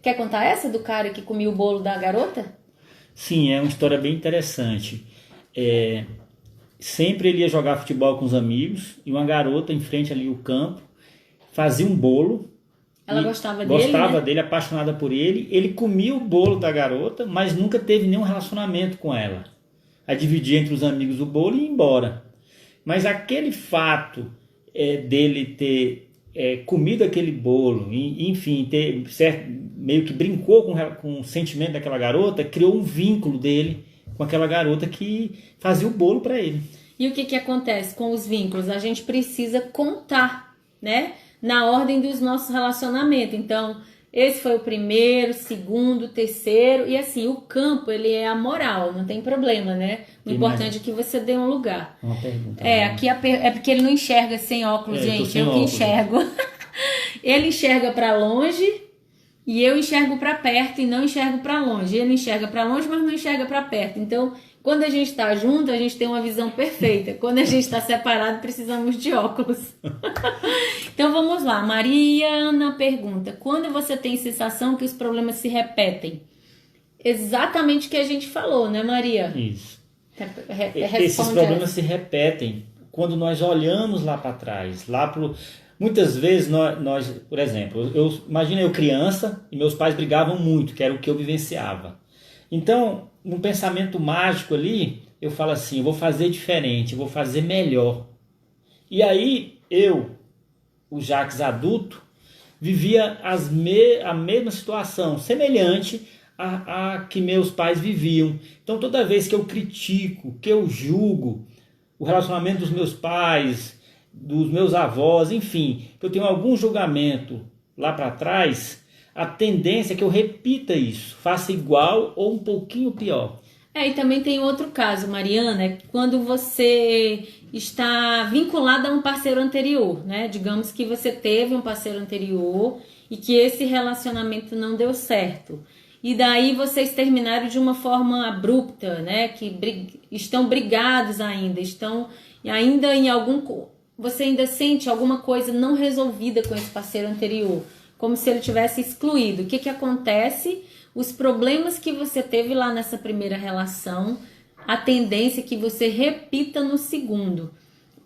Quer contar essa do cara que comia o bolo da garota? Sim, é uma história bem interessante. Sempre ele ia jogar futebol com os amigos e uma garota em frente ali ao campo fazia um bolo. Ela gostava dele, Gostava né? dele, apaixonada por ele. Ele comia o bolo da garota, mas nunca teve nenhum relacionamento com ela. Aí dividia entre os amigos o bolo e ia embora. Mas aquele fato dele ter comido aquele bolo, enfim, meio que brincou com o sentimento daquela garota, criou um vínculo dele com aquela garota que fazia o bolo para ele. E o que acontece com os vínculos? A gente precisa contar, né? Na ordem dos nossos relacionamentos. Então, esse foi o primeiro, segundo, terceiro. E assim, o campo, ele é amoral, não tem problema, né? O importante é que você dê um lugar. Uma pergunta. Aqui é porque ele não enxerga sem óculos, gente. Eu que enxergo. Ele enxerga para longe E eu enxergo para perto e não enxergo para longe. Ele enxerga para longe, mas não enxerga para perto. Então, quando a gente está junto, a gente tem uma visão perfeita. Quando a gente está separado, precisamos de óculos. Então, vamos lá. Mariana pergunta: quando você tem sensação que os problemas se repetem? Exatamente o que a gente falou, né, Maria? Isso. Responde Esses problemas se repetem quando nós olhamos lá para trás, muitas vezes nós, por exemplo, imagina eu criança e meus pais brigavam muito, que era o que eu vivenciava. Então, no pensamento mágico ali, eu falo assim, eu vou fazer diferente, eu vou fazer melhor. E aí o Jacques adulto, vivia a mesma situação, semelhante a que meus pais viviam. Então toda vez que eu critico, que eu julgo o relacionamento dos meus pais, dos meus avós, enfim, que eu tenho algum julgamento lá para trás, a tendência é que eu repita isso, faça igual ou um pouquinho pior. E também tem outro caso, Mariana, quando você está vinculada a um parceiro anterior, né? Digamos que você teve um parceiro anterior e que esse relacionamento não deu certo. E daí vocês terminaram de uma forma abrupta, né? Que estão brigados ainda, estão ainda em você ainda sente alguma coisa não resolvida com esse parceiro anterior, como se ele tivesse excluído. O que acontece? Os problemas que você teve lá nessa primeira relação, a tendência é que você repita no segundo.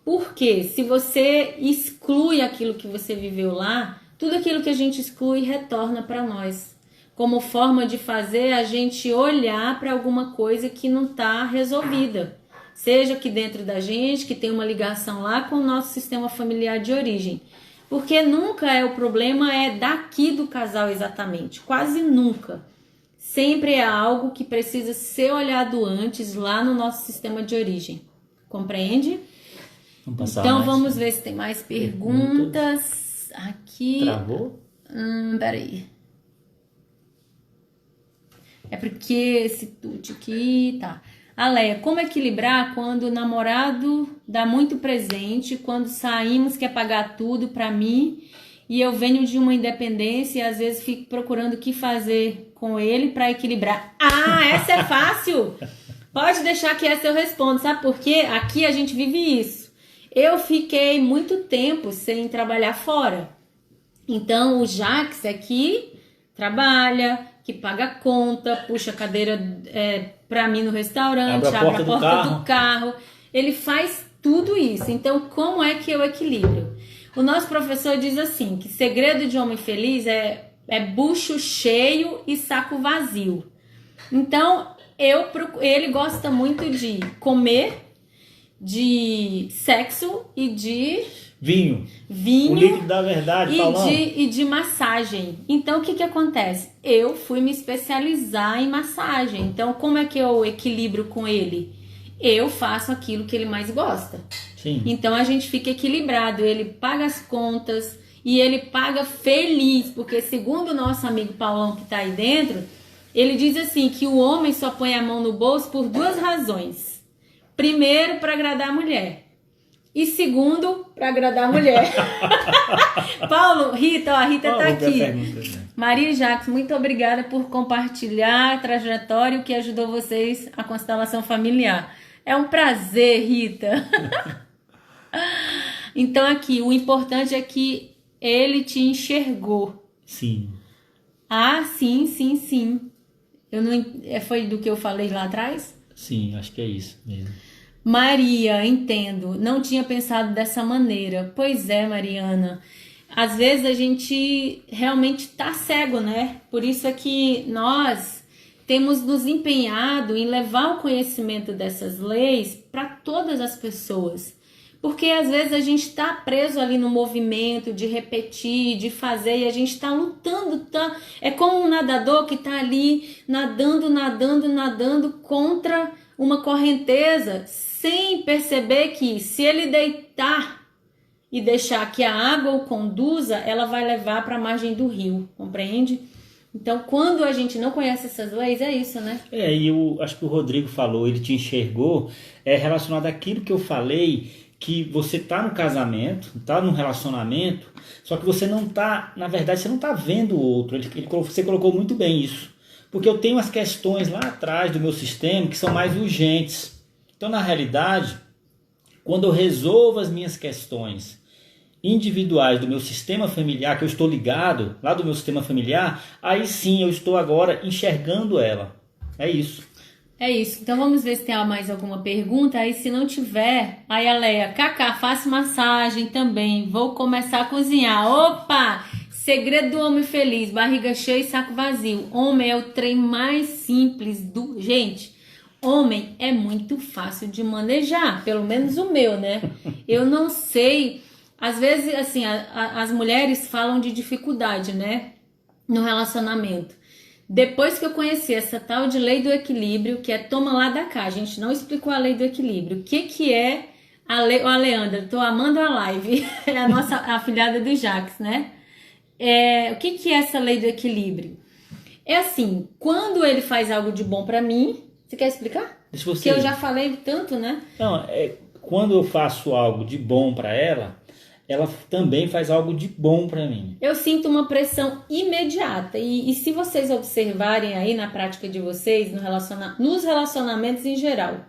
Porque se você exclui aquilo que você viveu lá, tudo aquilo que a gente exclui retorna para nós. Como forma de fazer a gente olhar para alguma coisa que não está resolvida. Seja aqui dentro da gente, que tem uma ligação lá com o nosso sistema familiar de origem. Porque nunca o problema é daqui do casal exatamente, quase nunca. Sempre é algo que precisa ser olhado antes lá no nosso sistema de origem. Compreende? Então vamos ver se tem mais perguntas. Aqui. Travou? Peraí. É porque esse tute aqui tá. Aleia, como equilibrar quando o namorado dá muito presente, quando saímos quer pagar tudo pra mim e eu venho de uma independência e às vezes fico procurando o que fazer com ele pra equilibrar. Essa é fácil! Pode deixar que essa eu respondo, sabe por quê? Aqui a gente vive isso. Eu fiquei muito tempo sem trabalhar fora. Então o Jacques aqui trabalha, que paga a conta, puxa a cadeira pra mim no restaurante, abre a porta do carro. Ele faz tudo isso. Então, como é que eu equilibro? O nosso professor diz assim, que segredo de homem feliz é bucho cheio e saco vazio. Então, ele gosta muito de comer, de sexo e de... Vinho. O líquido da verdade, Paulão. E de massagem. Então, o que acontece? Eu fui me especializar em massagem. Então, como é que eu equilibro com ele? Eu faço aquilo que ele mais gosta. Sim. Então, a gente fica equilibrado. Ele paga as contas e ele paga feliz. Porque, segundo o nosso amigo Paulão, que está aí dentro, ele diz assim, que o homem só põe a mão no bolso por duas razões. Primeiro, para agradar a mulher. E segundo, para agradar a mulher. Paulo, Rita, a Rita tá aqui. Maria e Jacques, muito obrigada por compartilhar a trajetória que ajudou vocês a constelação familiar. É um prazer, Rita. Então aqui, o importante é que ele te enxergou. Sim. Sim. Foi do que eu falei lá atrás? Sim, acho que é isso mesmo. Maria, entendo. Não tinha pensado dessa maneira. Pois é, Mariana. Às vezes a gente realmente tá cego, né? Por isso é que nós temos nos empenhado em levar o conhecimento dessas leis para todas as pessoas. Porque às vezes a gente está preso ali no movimento de repetir, de fazer, e a gente está lutando. É como um nadador que está ali nadando contra uma correnteza, sem perceber que se ele deitar e deixar que a água o conduza, ela vai levar para a margem do rio, compreende? Então, quando a gente não conhece essas leis, é isso, né? E acho que o Rodrigo falou, ele te enxergou, relacionado àquilo que eu falei, que você tá no casamento, tá num relacionamento, só que você não tá, na verdade, você não tá vendo o outro. Você colocou muito bem isso. Porque eu tenho as questões lá atrás do meu sistema que são mais urgentes. Então, na realidade, quando eu resolvo as minhas questões individuais do meu sistema familiar, que eu estou ligado lá do meu sistema familiar, aí sim eu estou agora enxergando ela. É isso. É isso. Então vamos ver se tem mais alguma pergunta. Aí se não tiver, aí a Leia, Cacá, faço massagem também. Vou começar a cozinhar. Opa! Segredo do homem feliz, barriga cheia e saco vazio. Homem é o trem mais simples do... Gente, homem é muito fácil de manejar, pelo menos o meu, né? Eu não sei... Às vezes, assim, as mulheres falam de dificuldade, né? No relacionamento. Depois que eu conheci essa tal de lei do equilíbrio, que é toma lá da cá, a gente não explicou a lei do equilíbrio. O que é a lei? Ó, Leandra, tô amando a live. É a nossa afilhada do Jax, né? O que é essa lei do equilíbrio? É assim, quando ele faz algo de bom pra mim, você quer explicar? Deixa você... Que eu já falei tanto, né? Não, quando eu faço algo de bom para ela também faz algo de bom para mim. Eu sinto uma pressão imediata. E se vocês observarem aí na prática de vocês, nos relacionamentos em geral,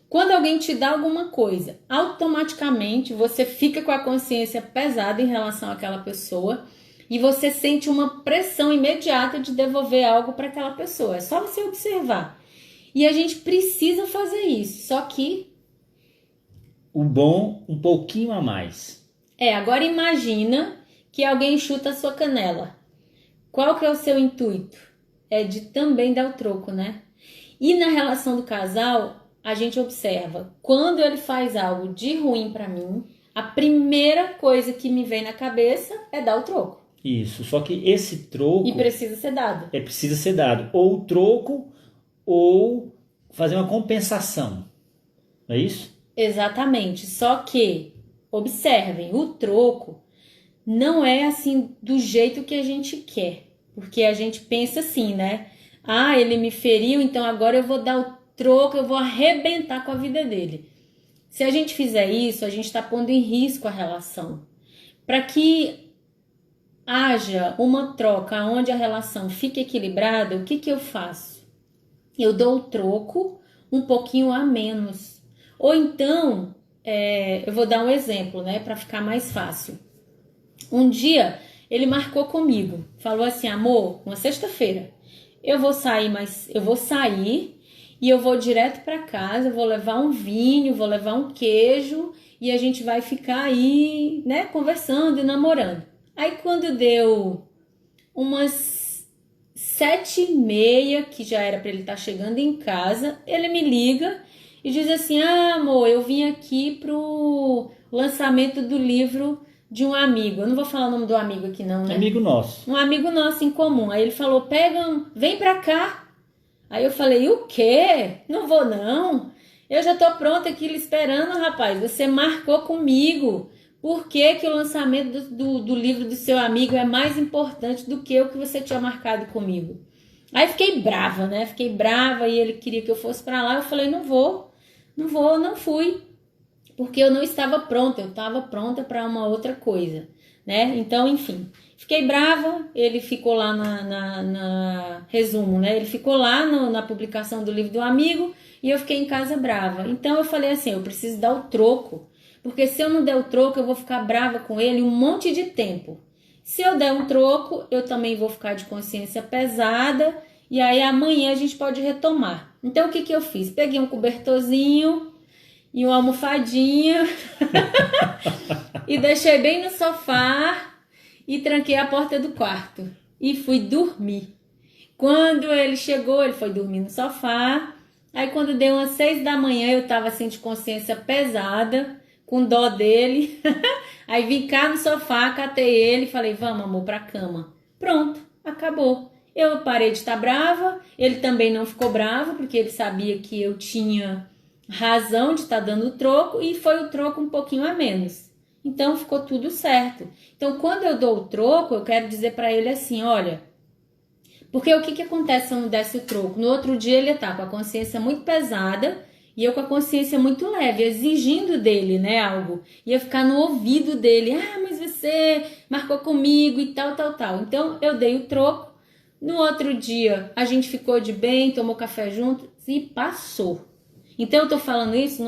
quando alguém te dá alguma coisa, automaticamente você fica com a consciência pesada em relação àquela pessoa e você sente uma pressão imediata de devolver algo para aquela pessoa. É só você observar. E a gente precisa fazer isso, só que... O bom, um pouquinho a mais. Agora imagina que alguém chuta a sua canela. Qual que é o seu intuito? É de também dar o troco, né? E na relação do casal, a gente observa, quando ele faz algo de ruim pra mim, a primeira coisa que me vem na cabeça é dar o troco. Isso, só que esse troco... E precisa ser dado. Precisa ser dado. Ou o troco, ou fazer uma compensação. Não é isso? Exatamente. Só que, observem, o troco não é assim do jeito que a gente quer. Porque a gente pensa assim, né? Ah, ele me feriu, então agora eu vou dar o troco, eu vou arrebentar com a vida dele. Se a gente fizer isso, a gente está pondo em risco a relação. Para que haja uma troca onde a relação fique equilibrada, o que eu faço? Eu dou o troco um pouquinho a menos. Ou então, eu vou dar um exemplo, né, para ficar mais fácil. Um dia, ele marcou comigo, falou assim, amor, uma sexta-feira, eu vou sair e eu vou direto para casa, vou levar um vinho, vou levar um queijo e a gente vai ficar aí, né, conversando e namorando. Aí quando deu umas 7h30, que já era para ele estar chegando em casa, ele me liga e diz assim, amor, eu vim aqui pro lançamento do livro de um amigo. Eu não vou falar o nome do amigo aqui não, né? Amigo nosso. Um amigo nosso em comum. Aí ele falou, vem pra cá. Aí eu falei, o quê? Não vou não. Eu já tô pronta aqui lhe esperando, rapaz. Você marcou comigo. Por que que o lançamento do livro do seu amigo é mais importante do que o que você tinha marcado comigo? Aí fiquei brava, né? Fiquei brava e ele queria que eu fosse pra lá. Eu falei, não fui. Porque eu não estava pronta, eu estava pronta para uma outra coisa, né? Então, enfim, fiquei brava, ele ficou lá resumo, né? Ele ficou lá na publicação do livro do amigo e eu fiquei em casa brava. Então, eu falei assim, eu preciso dar o troco, porque se eu não der o troco, eu vou ficar brava com ele um monte de tempo. Se eu der um troco, eu também vou ficar de consciência pesada e aí amanhã a gente pode retomar. Então, o que eu fiz? Peguei um cobertorzinho e uma almofadinha e deixei bem no sofá e tranquei a porta do quarto e fui dormir. Quando ele chegou, ele foi dormir no sofá. Aí quando deu umas 6h eu tava assim de consciência pesada, com dó dele. Aí vim cá no sofá, catei ele e falei, vamos amor, pra cama. Pronto, acabou. Eu parei de estar brava, ele também não ficou bravo, porque ele sabia que eu tinha razão de estar dando o troco e foi o troco um pouquinho a menos. Então ficou tudo certo. Então quando eu dou o troco, eu quero dizer para ele assim, olha, porque o que acontece se eu não desse o troco? No outro dia ele tá com a consciência muito pesada E eu com a consciência muito leve, exigindo dele, né, algo. Ia ficar no ouvido dele, mas você marcou comigo e tal, tal, tal. Então eu dei o troco. No outro dia a gente ficou de bem, tomou café juntos e passou. Então eu tô falando isso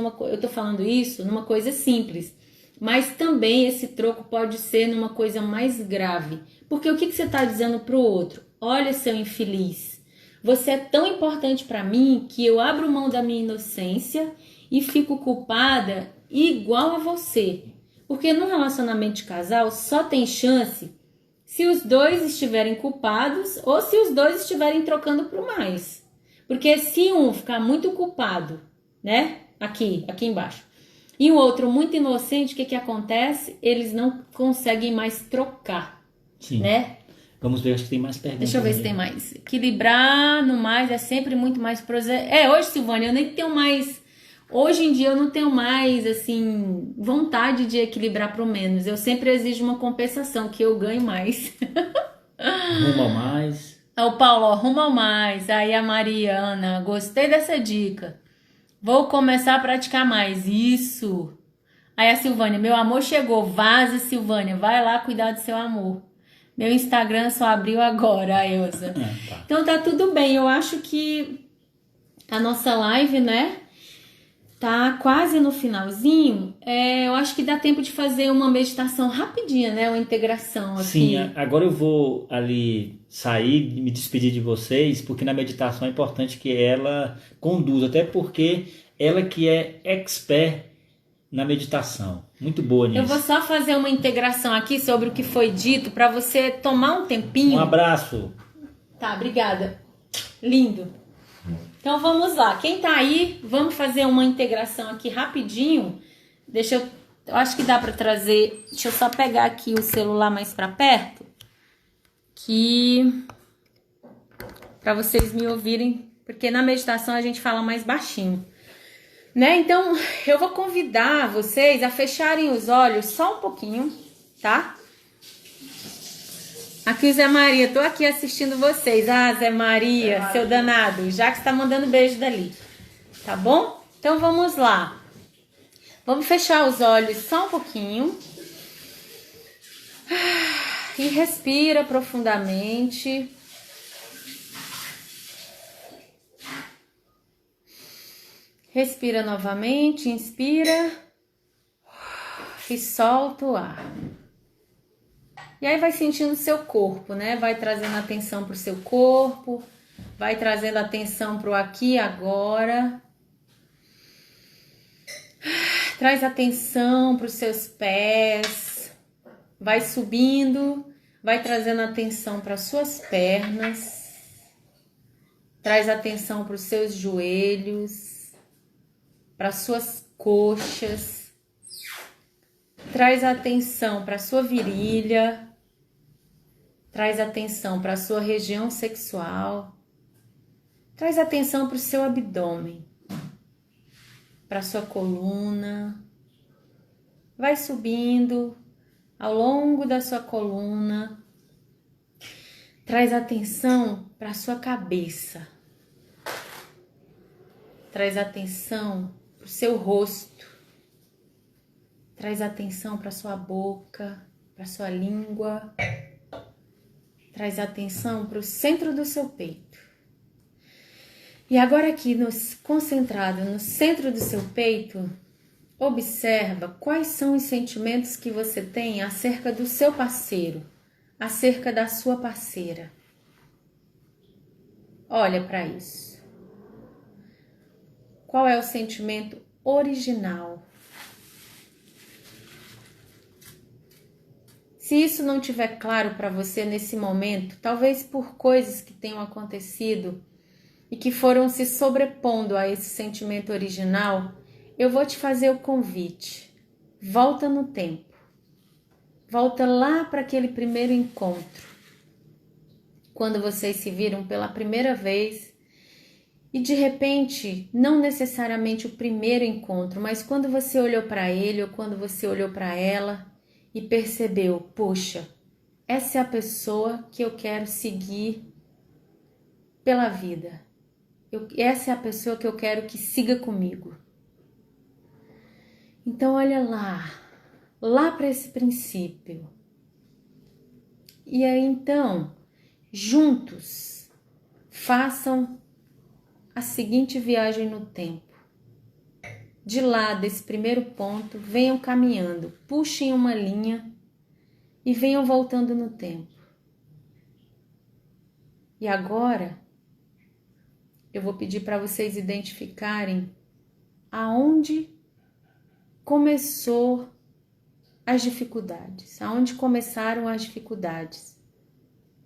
numa coisa simples. Mas também esse troco pode ser numa coisa mais grave. Porque o que você está dizendo pro outro? Olha, seu infeliz, você é tão importante para mim que eu abro mão da minha inocência e fico culpada igual a você. Porque no relacionamento de casal só tem chance se os dois estiverem culpados ou se os dois estiverem trocando por mais. Porque se um ficar muito culpado, né? Aqui embaixo. E o outro muito inocente, o que acontece? Eles não conseguem mais trocar, Sim. né? Vamos ver, acho que tem mais perguntas. Deixa eu ver se tem mais. Equilibrar no mais é sempre muito mais hoje, Silvânia, eu nem tenho mais. Hoje em dia eu não tenho mais, assim, vontade de equilibrar pro menos. Eu sempre exijo uma compensação, que eu ganho mais. Rumo ao mais. O Paulo, ó, rumo ao mais. Aí a Mariana, gostei dessa dica. Vou começar a praticar mais. Isso. Aí a Silvânia, meu amor chegou. Vaza, Silvânia. Vai lá cuidar do seu amor. Meu Instagram só abriu agora, a Elza. Tá. Então tá tudo bem. Eu acho que a nossa live, né? Tá quase no finalzinho. Eu acho que dá tempo de fazer uma meditação rapidinha, né? Uma integração aqui. Sim, agora eu vou ali sair e me despedir de vocês, porque na meditação é importante que ela conduza, até porque ela que é expert na meditação. Muito boa nisso. Eu vou só fazer uma integração aqui sobre o que foi dito para você tomar um tempinho. Um abraço. Tá, obrigada. Lindo. Então vamos lá. Quem tá aí, vamos fazer uma integração aqui rapidinho. Eu acho que dá para trazer. Deixa eu só pegar aqui o celular mais para perto, que para vocês me ouvirem, porque na meditação a gente fala mais baixinho. Né? Então, eu vou convidar vocês a fecharem os olhos só um pouquinho, tá? Aqui o Zé Maria, tô aqui assistindo vocês. Zé Maria, seu danado, já que você tá mandando beijo dali. Tá bom? Então, vamos lá. Vamos fechar os olhos só um pouquinho. E respira profundamente. Respira novamente, inspira e solta o ar. E aí vai sentindo o seu corpo, né? Vai trazendo atenção para o seu corpo, vai trazendo atenção para o aqui e agora. Traz atenção para os seus pés, vai subindo, vai trazendo atenção para as suas pernas. Traz atenção para os seus joelhos, para suas coxas, traz atenção para sua virilha, traz atenção para sua região sexual, traz atenção para o seu abdômen, para sua coluna, vai subindo ao longo da sua coluna, traz atenção para sua cabeça, traz atenção para o seu rosto, traz atenção para sua boca, para sua língua, traz atenção para o centro do seu peito. E agora aqui, concentrado no centro do seu peito, observa quais são os sentimentos que você tem acerca do seu parceiro, acerca da sua parceira. Olha para isso. Qual é o sentimento original? Se isso não estiver claro para você nesse momento, talvez por coisas que tenham acontecido e que foram se sobrepondo a esse sentimento original, eu vou te fazer o convite. Volta no tempo. Volta lá para aquele primeiro encontro, quando vocês se viram pela primeira vez e de repente, não necessariamente o primeiro encontro, mas quando você olhou para ele ou quando você olhou para ela e percebeu, poxa, essa é a pessoa que eu quero seguir pela vida. Essa é a pessoa que eu quero que siga comigo. Então olha lá para esse princípio. E aí então, juntos, façam a seguinte viagem no tempo. De lá desse primeiro ponto, venham caminhando, puxem uma linha e venham voltando no tempo. E agora, eu vou pedir para vocês identificarem aonde começou as dificuldades, aonde começaram as dificuldades,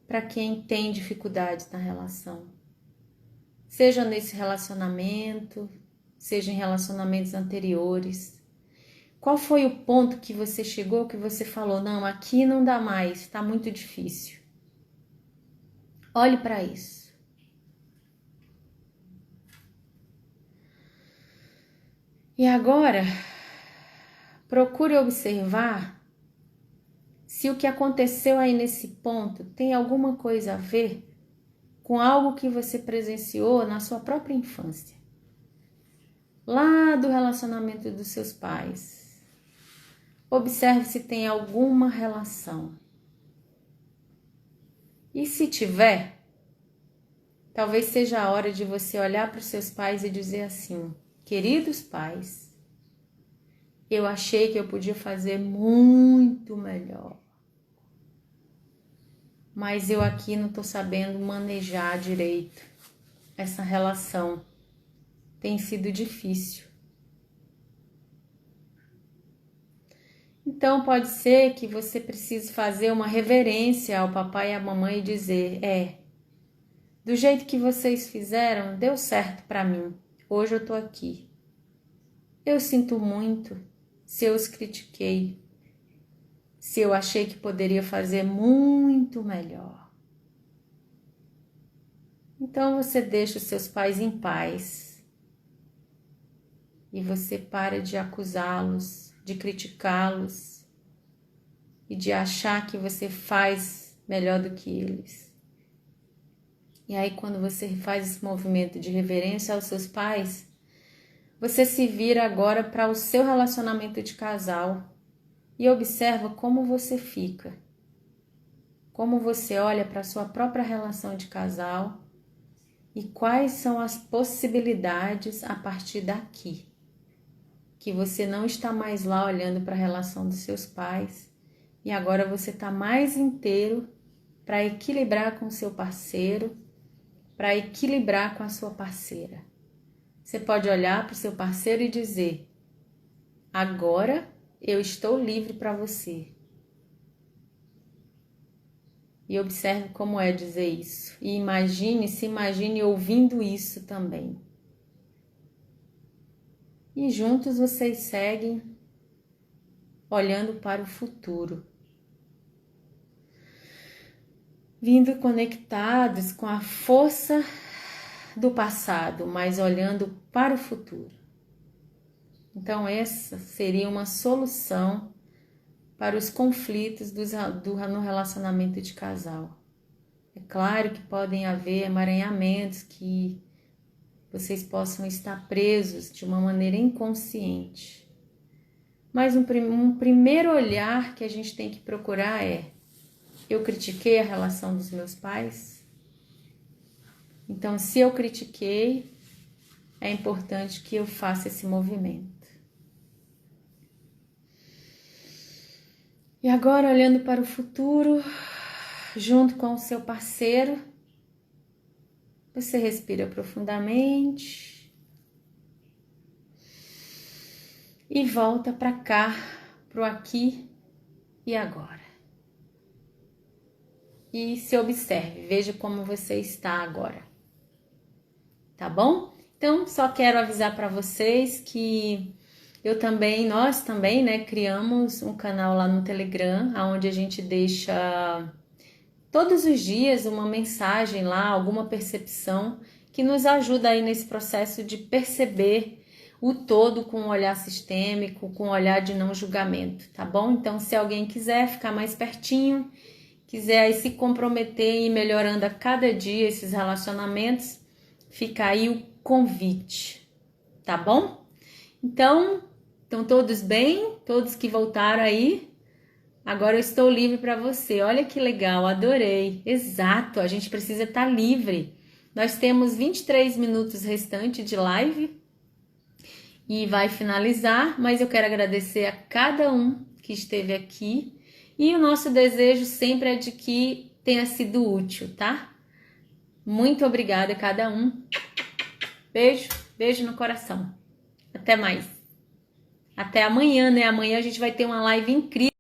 para quem tem dificuldades na relação. Seja nesse relacionamento, seja em relacionamentos anteriores. Qual foi o ponto que você chegou, que você falou, não, aqui não dá mais, está muito difícil. Olhe para isso. E agora, procure observar se o que aconteceu aí nesse ponto tem alguma coisa a ver com algo que você presenciou na sua própria infância. Lá do relacionamento dos seus pais. Observe se tem alguma relação. E se tiver, talvez seja a hora de você olhar para os seus pais e dizer assim: queridos pais, eu achei que eu podia fazer muito melhor, mas eu aqui não estou sabendo manejar direito essa relação. Tem sido difícil. Então pode ser que você precise fazer uma reverência ao papai e à mamãe e dizer: do jeito que vocês fizeram, deu certo para mim. Hoje eu tô aqui. Eu sinto muito se eu os critiquei, se eu achei que poderia fazer muito melhor. Então você deixa os seus pais em paz e você para de acusá-los, de criticá-los e de achar que você faz melhor do que eles. E aí quando você faz esse movimento de reverência aos seus pais, você se vira agora para o seu relacionamento de casal e observa como você fica, como você olha para a sua própria relação de casal e quais são as possibilidades a partir daqui, que você não está mais lá olhando para a relação dos seus pais e agora você está mais inteiro para equilibrar com o seu parceiro, para equilibrar com a sua parceira. Você pode olhar para o seu parceiro e dizer: agora eu estou livre para você. E observe como é dizer isso. E se imagine ouvindo isso também. E juntos vocês seguem olhando para o futuro. Vindo conectados com a força do passado, mas olhando para o futuro. Então essa seria uma solução para os conflitos no relacionamento de casal. É claro que podem haver emaranhamentos que vocês possam estar presos de uma maneira inconsciente. Mas um primeiro olhar que a gente tem que procurar é: eu critiquei a relação dos meus pais? Então, se eu critiquei, é importante que eu faça esse movimento. E agora, olhando para o futuro, junto com o seu parceiro, você respira profundamente e volta para cá, para o aqui e agora. E se observe, veja como você está agora. Tá bom? Então, só quero avisar para vocês que nós também, né, criamos um canal lá no Telegram, onde a gente deixa todos os dias uma mensagem lá, alguma percepção que nos ajuda aí nesse processo de perceber o todo com um olhar sistêmico, com um olhar de não julgamento, tá bom? Então, se alguém quiser ficar mais pertinho, quiser aí se comprometer e ir melhorando a cada dia esses relacionamentos, fica aí o convite, tá bom? Então, estão todos bem? Todos que voltaram aí? Agora eu estou livre para você. Olha que legal, adorei. Exato, a gente precisa estar livre. Nós temos 23 minutos restantes de live e vai finalizar, mas eu quero agradecer a cada um que esteve aqui e o nosso desejo sempre é de que tenha sido útil, tá? Muito obrigada a cada um. Beijo, beijo no coração. Até mais. Até amanhã, né? Amanhã a gente vai ter uma live incrível.